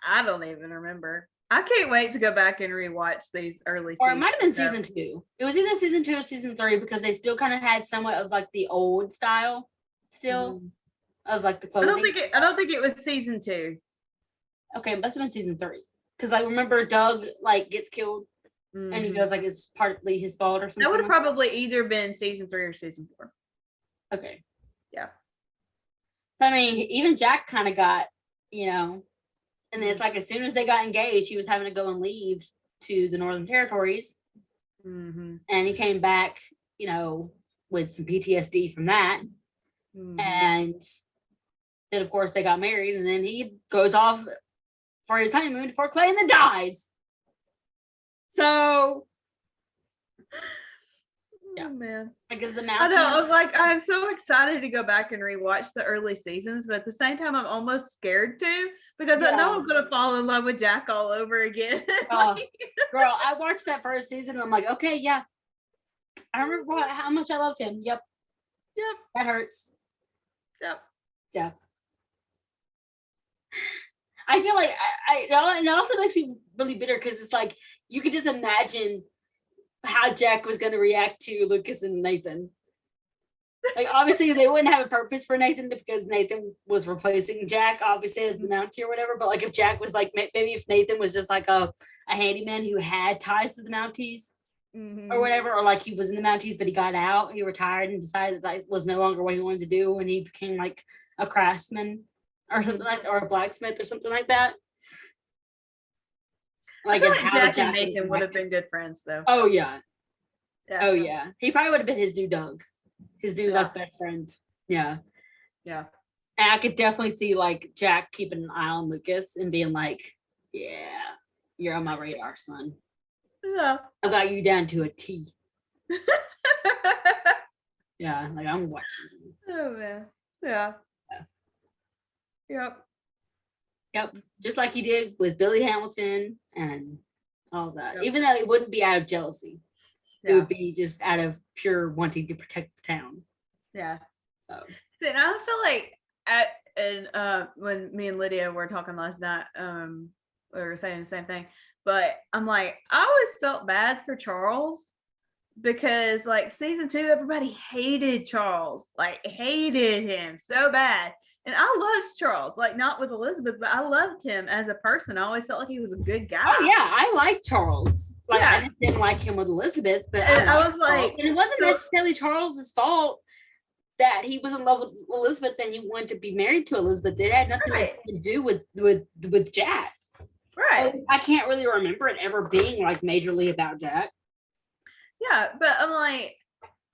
I don't even remember. I can't wait to go back and rewatch these early seasons. Or it might have been season 2. It was either season 2 or season 3, because they still kind of had somewhat of like the old style still of like the clothing. I don't think it was season 2. Okay, it must have been season 3. Because, like, remember Doug, like, gets killed and he feels like it's partly his fault or something? That would have probably either been season 3 or season 4. Okay. Yeah. So, I mean, even Jack kind of got, you know, and it's like as soon as they got engaged, he was having to go and leave to the Northern Territories. And he came back, you know, with some PTSD from that. And then, of course, they got married, and then he goes off for his honeymoon before Clay and then dies. So, yeah, man. Because the mountain. I know, like, I'm so excited to go back and rewatch the early seasons, but at the same time, I'm almost scared to, because I know I'm gonna fall in love with Jack all over again. Girl, I watched that first season, and I'm like, okay, yeah, I remember how much I loved him. Yep, that hurts. Yeah. I feel like it also makes me really bitter, because it's like you could just imagine how Jack was going to react to Lucas and Nathan. Like, obviously they wouldn't have a purpose for Nathan, because Nathan was replacing Jack, obviously, as the Mountie or whatever. But like, if Jack was like, maybe if Nathan was just like a handyman who had ties to the Mounties or whatever, or like he was in the Mounties but he got out, he retired and decided that was no longer what he wanted to do, and he became like a craftsman or something, like, or a blacksmith or something like that. Like, Jack and Nathan would have been good friends, though. Oh yeah. Oh yeah. He probably would have been his new Doug, his new like best friend. Yeah. And I could definitely see like Jack keeping an eye on Lucas and being like, yeah, you're on my radar, son. Yeah. I got you down to a T. Yeah, like I'm watching you. Oh man. Yeah. Yeah. Yep. Yep. Just like he did with Billy Hamilton and all that. Yep. Even though it wouldn't be out of jealousy. It Yeah. would be just out of pure wanting to protect the town. Yeah. So Then I feel like when me and Lydia were talking last night, we were saying the same thing. But I'm like, I always felt bad for Charles because like season 2, everybody hated Charles, like hated him so bad. And I loved Charles, like not with Elizabeth, but I loved him as a person. I always felt like he was a good guy. oh yeah, I like Charles. Like Yeah. I just didn't like him with Elizabeth, but And I was Charles. like, and it wasn't so- necessarily Charles's fault that he was in love with Elizabeth and he wanted to be married to Elizabeth. It had nothing Right. to do with Jack. right. I can't really remember it ever being like majorly about Jack. Yeah, but I'm like,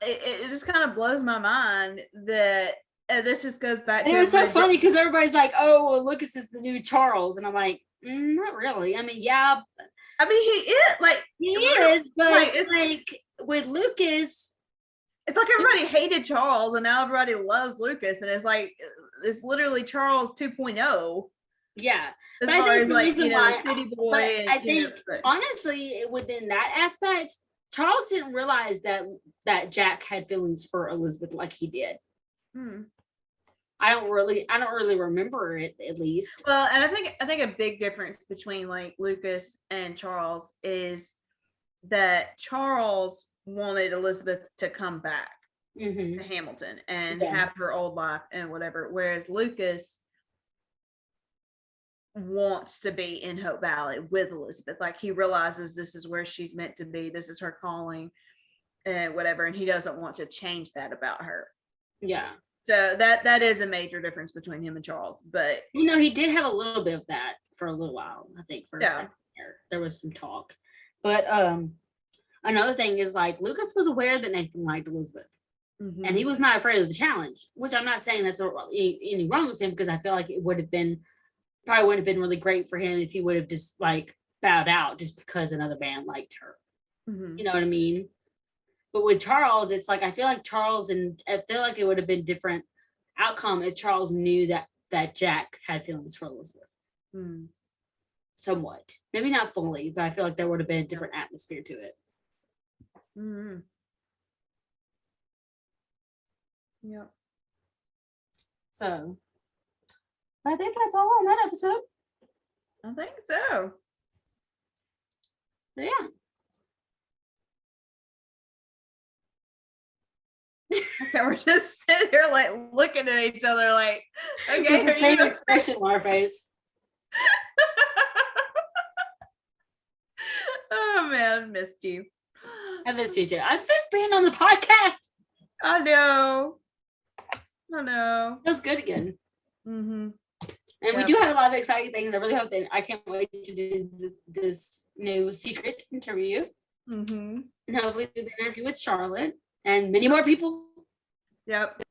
it just kind of blows my mind that this just goes back to. And it's so funny because everybody's like, "Oh, well, Lucas is the new Charles," and I'm like, not really. I mean, yeah, I mean, he is like he is, but like, it's like with Lucas, it's like everybody hated Charles, and now everybody loves Lucas, and it's like it's literally Charles 2.0. yeah. As But I far think as the like reason why, city boy. but And, I think honestly, within that aspect, Charles didn't realize that Jack had feelings for Elizabeth like he did. I don't really remember it, at least. Well, and I think a big difference between like Lucas and Charles is that Charles wanted Elizabeth to come back to Hamilton and have her old life and whatever, whereas Lucas wants to be in Hope Valley with Elizabeth. Like he realizes this is where she's meant to be, this is her calling and whatever, and he doesn't want to change that about her. Yeah. So that is a major difference between him and Charles. But he did have a little bit of that for a little while. I think for a second there was some talk. But another thing is like Lucas was aware that Nathan liked Elizabeth. And he was not afraid of the challenge, which I'm not saying that's any wrong with him, because I feel like it would have been really great for him if he would have just like bowed out just because another band liked her. You know what I mean? But with Charles, it's like I feel like it would have been different outcome if Charles knew that Jack had feelings for Elizabeth. Somewhat, maybe not fully, but I feel like there would have been a different atmosphere to it. Yeah. So I think that's all on that episode. I think so. So, yeah. Okay, we're just sitting here like looking at each other like, okay, With the same expression on our face. Oh man, missed you. I missed you too. I missed being on the podcast. I know. It was good again. And we do have a lot of exciting things. I really hope that I can't wait to do this new secret interview. And hopefully do the interview with Charlotte and many more people. Yep.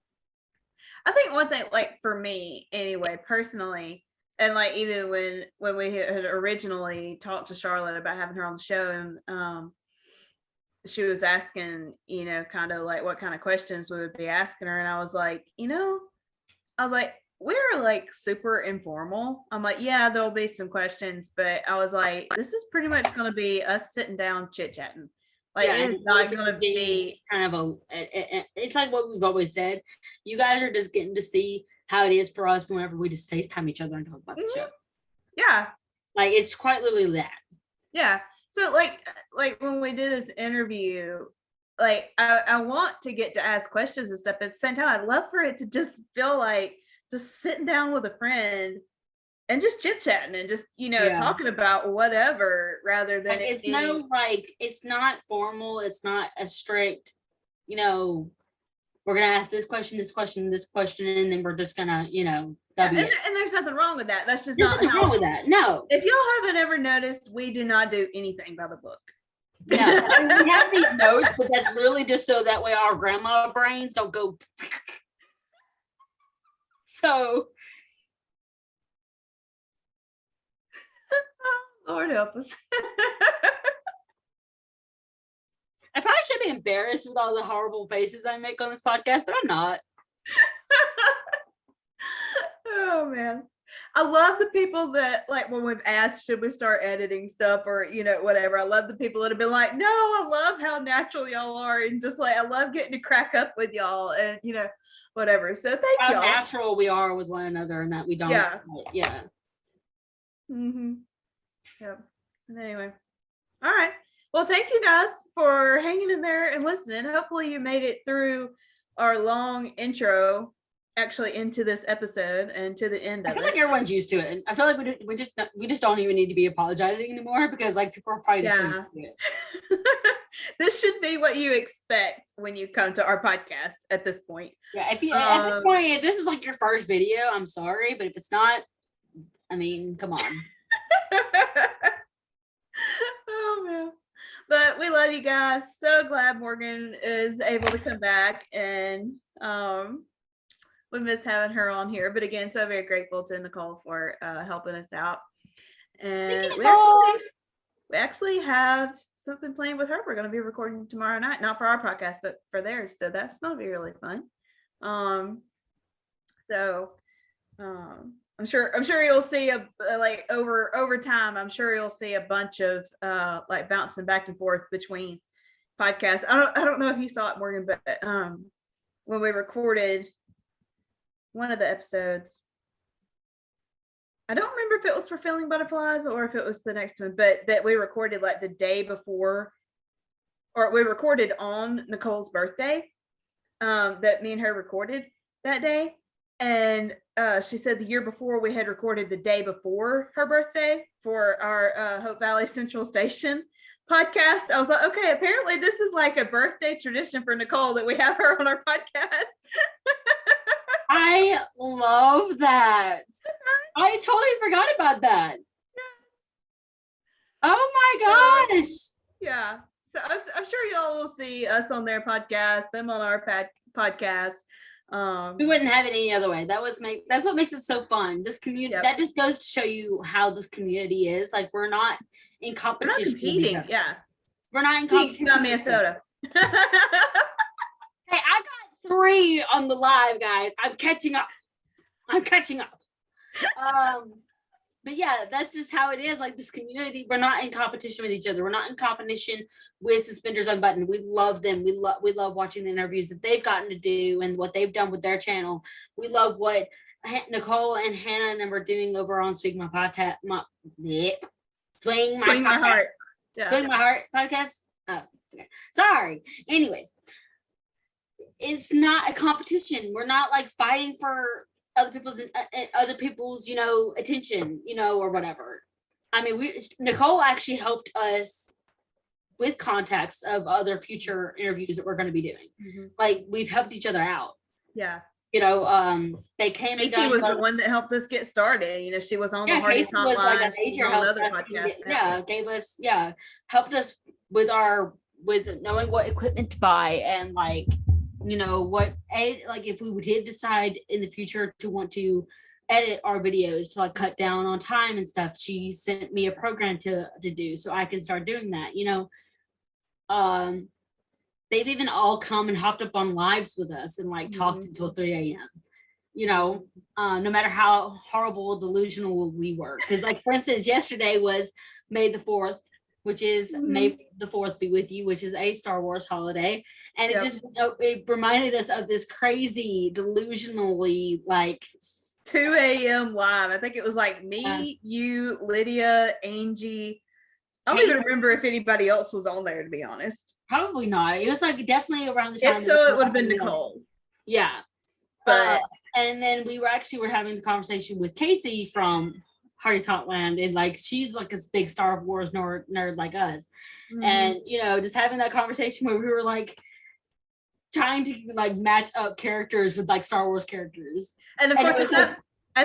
I think one thing, like for me anyway, personally, and like even when we had originally talked to Charlotte about having her on the show, and she was asking, kind of like what kind of questions we would be asking her, and I was like, we're like super informal. I'm like, yeah, there'll be some questions, but I was like, this is pretty much going to be us sitting down chit-chatting. Like, it's not going to be. It's kind of it's like what we've always said. You guys are just getting to see how it is for us whenever we just FaceTime each other and talk about the show. Yeah. Like, it's quite literally that. Yeah. So like when we did this interview, like I want to get to ask questions and stuff, but at the same time, I'd love for it to just feel like just sitting down with a friend and just chit-chatting and just, talking about whatever, rather than like, it's not formal, it's not a strict, we're gonna ask this question, and then we're just gonna, and there's nothing wrong with that. That's just nothing wrong with that. No. If y'all haven't ever noticed, we do not do anything by the book. No, we have these notes, but that's literally just so that way our grandma brains don't go So Lord help us. I probably should be embarrassed with all the horrible faces I make on this podcast, but I'm not. Oh man. I love the people that, like, when we've asked should we start editing stuff or whatever, I love the people that have been like, no, I love how natural y'all are, and just like I love getting to crack up with y'all and whatever. So thank How y'all. natural we are with one another, and that we don't. Yeah. Mm-hmm. Yep. And anyway, all right. Well, thank you guys for hanging in there and listening. Hopefully you made it through our long intro actually into this episode and to the end of it. I feel like everyone's used to it. I feel like we just don't even need to be apologizing anymore, because like people are probably just used to it. This should be what you expect when you come to our podcast at this point. Yeah, if you at this point, if this is like your first video, I'm sorry, but if it's not, I mean, come on. Oh man. But we love you guys. So glad Morgan is able to come back, and we missed having her on here. But again, so very grateful to Nicole for helping us out. And we actually have something planned with her. We're going to be recording tomorrow night, not for our podcast, but for theirs. So that's going to be really fun. I'm sure you'll see like over time. I'm sure you'll see a bunch of like bouncing back and forth between podcasts. I don't know if you saw it, Morgan, but when we recorded one of the episodes, I don't remember if it was for Feeling Butterflies or if it was the next one, but that we recorded like the day before, or we recorded on Nicole's birthday. That me and her recorded that day. And she said the year before we had recorded the day before her birthday for our Hope Valley Central Station podcast. I was like, okay, apparently this is like a birthday tradition for Nicole that we have her on our podcast. I love that. I totally forgot about that. Oh my gosh. Yeah. So I'm sure y'all will see us on their podcast, them on our podcast. We wouldn't have it any other way. That's what makes it so fun. This community, that just goes to show you how this community is. Like, we're not in competition. We're not competing. Yeah. We're not in competition. Not Minnesota. Hey, I got 3 on the live, guys. I'm catching up. But yeah, that's just how it is. Like, this community, we're not in competition with each other. We're not in competition with Suspenders Unbuttoned. We love them. We love watching the interviews that they've gotten to do and what they've done with their channel. We love what Nicole and Hannah and them are doing over on Swing My Heart. Swing My Heart. Yeah. Swing My Heart podcast. Oh, okay. Sorry. Anyways, it's not a competition. We're not like fighting for other people's attention, or whatever. I mean, Nicole actually helped us with contacts of other future interviews that we're going to be doing. Mm-hmm. Like, we've helped each other out. Yeah. They came. Casey was the one that helped us get started. She was on the Hardest Hotline. Was like a major help helped us with knowing what equipment to buy, and like, if we did decide in the future to want to edit our videos to like cut down on time and stuff, she sent me a program to do so I can start doing that. They've even all come and hopped up on lives with us and like talked until 3 a.m. No matter how horrible delusional we were. Because like, for instance, yesterday was May the 4th, which is May the 4th be with you, which is a Star Wars holiday. And it reminded us of this crazy, delusionally, like 2 a.m. live. I think it was like me, you, Lydia, Angie. I don't even remember if anybody else was on there, to be honest. Probably not. It was like definitely around the time. If so, it would have been Nicole. Yeah. But and then we were having the conversation with Casey from Hardest Hotline, and like, she's like a big Star Wars nerd like us. And just having that conversation where we were like trying to like match up characters with like Star Wars characters. And of course, at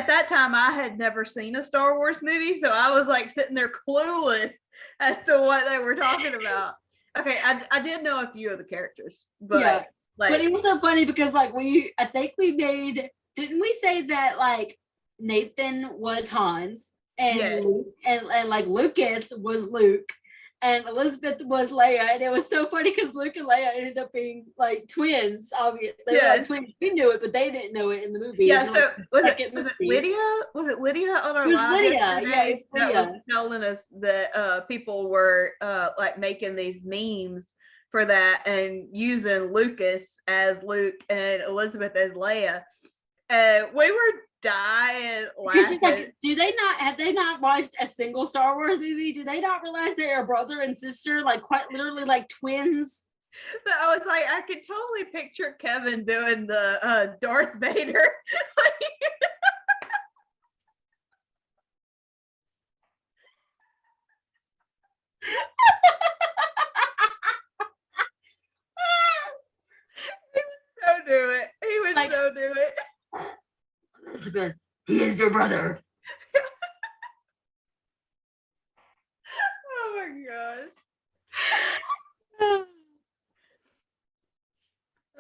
that time I had never seen a Star Wars movie, so I was like sitting there clueless as to what they were talking about. Okay, I did know a few of the characters, but but it was so funny because like I think we made didn't we say that like Nathan was Hans and Yes. Luke, and like Lucas was Luke and Elizabeth was Leia, and it was so funny because Luke and Leia ended up being like twins. Obviously, they were like Yes. twins. We knew it, but they didn't know it in the movie. Yeah, until, so like, the was second it movie. Lydia? Was it Lydia on our It was live Lydia, yesterday yeah, it's that Lydia. was telling us that people were like making these memes for that and using Lucas as Luke and Elizabeth as Leia. And we were dying Because she's laughing. like, have they not watched a single Star Wars movie? Do they not realize they're brother and sister, like quite literally like twins? But I was like, I could totally picture Kevin doing the Darth Vader. So do it. He would Like- so do it. Elizabeth, he is your brother. Oh my gosh.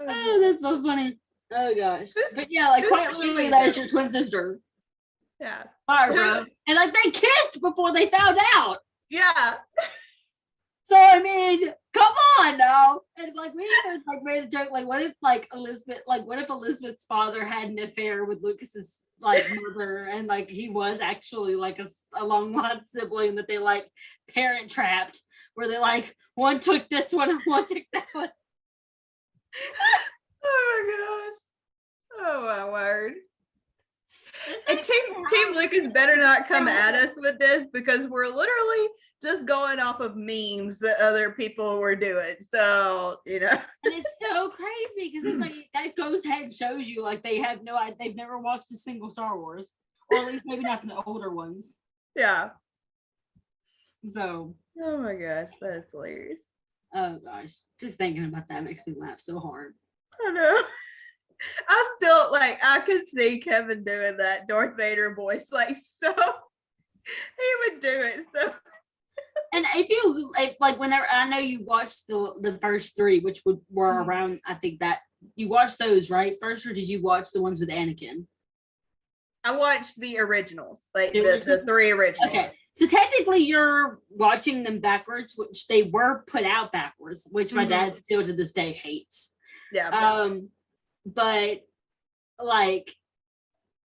Oh, that's so funny. Oh gosh. But yeah, like this quite is literally really that is good. your twin sister. Yeah. Barbara. And like they kissed before they found out. Yeah. So I mean, come on now. And like we even like made a joke, like what if Elizabeth's father had an affair with Lucas's like mother, and like he was actually like a long lost sibling that they like parent trapped, where they like one took this one and one took that one. Oh my gosh. Oh my word. That's And actually Team how- Lucas better not come at us with this, because we're literally just going off of memes that other people were doing. So, you know. And it's so crazy because it's like that goes ahead and shows you like they have no idea, they've never watched a single Star Wars, or at least maybe not the older ones. Yeah. So Oh my gosh, that's hilarious. oh gosh, just thinking about that makes me laugh so hard. I know. I still like, I could see Kevin doing that Darth Vader voice, like, so he would do it. So And if like whenever I know you watched the first three, which were around, I think that you watched those right first, or did you watch the ones with Anakin? I watched the originals, like The the original? three originals. Okay, so technically you're watching them backwards, which they were put out backwards, which my dad still to this day hates. Yeah. But like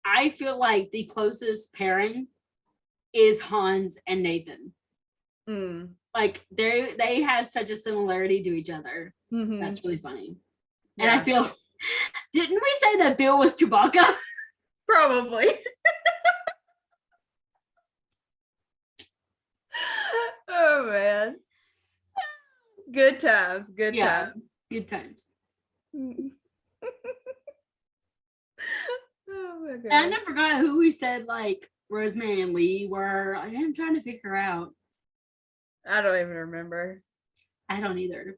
I feel like the closest pairing is Hans and Nathan. Like they have such a similarity to each other. That's really funny. And I feel, didn't we say that Bill was Chewbacca? Probably. Oh man. Good times. Good times. Good times. Oh my god. And I forgot who we said like Rosemary and Lee were. I'm trying to figure out. I don't even remember. I don't either.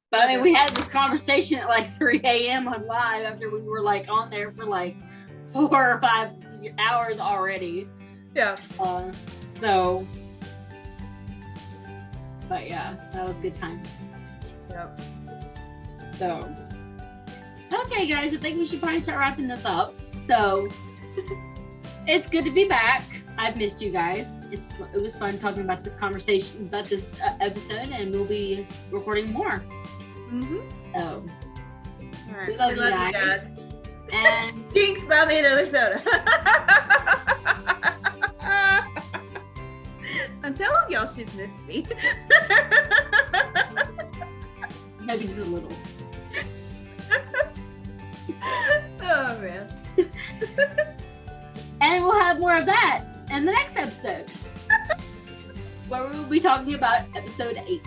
But I mean, we had this conversation at like 3 a.m. on live after we were like on there for like 4 or 5 hours already. Yeah. So, but yeah, that was good times. Yep. So, okay, guys, I think we should probably start wrapping this up. So, it's good to be back. I've missed you guys. It was fun talking about this conversation, about this episode, and we'll be recording more. So, All right. we love you guys. And Jinx, buy me another soda. I'm telling y'all, she's missed me. maybe just a little. Oh man. And we'll have more of that in the next episode, where we will be talking about episode 8.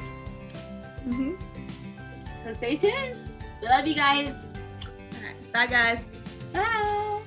So stay tuned. We love you guys. All right. Bye, guys. Bye.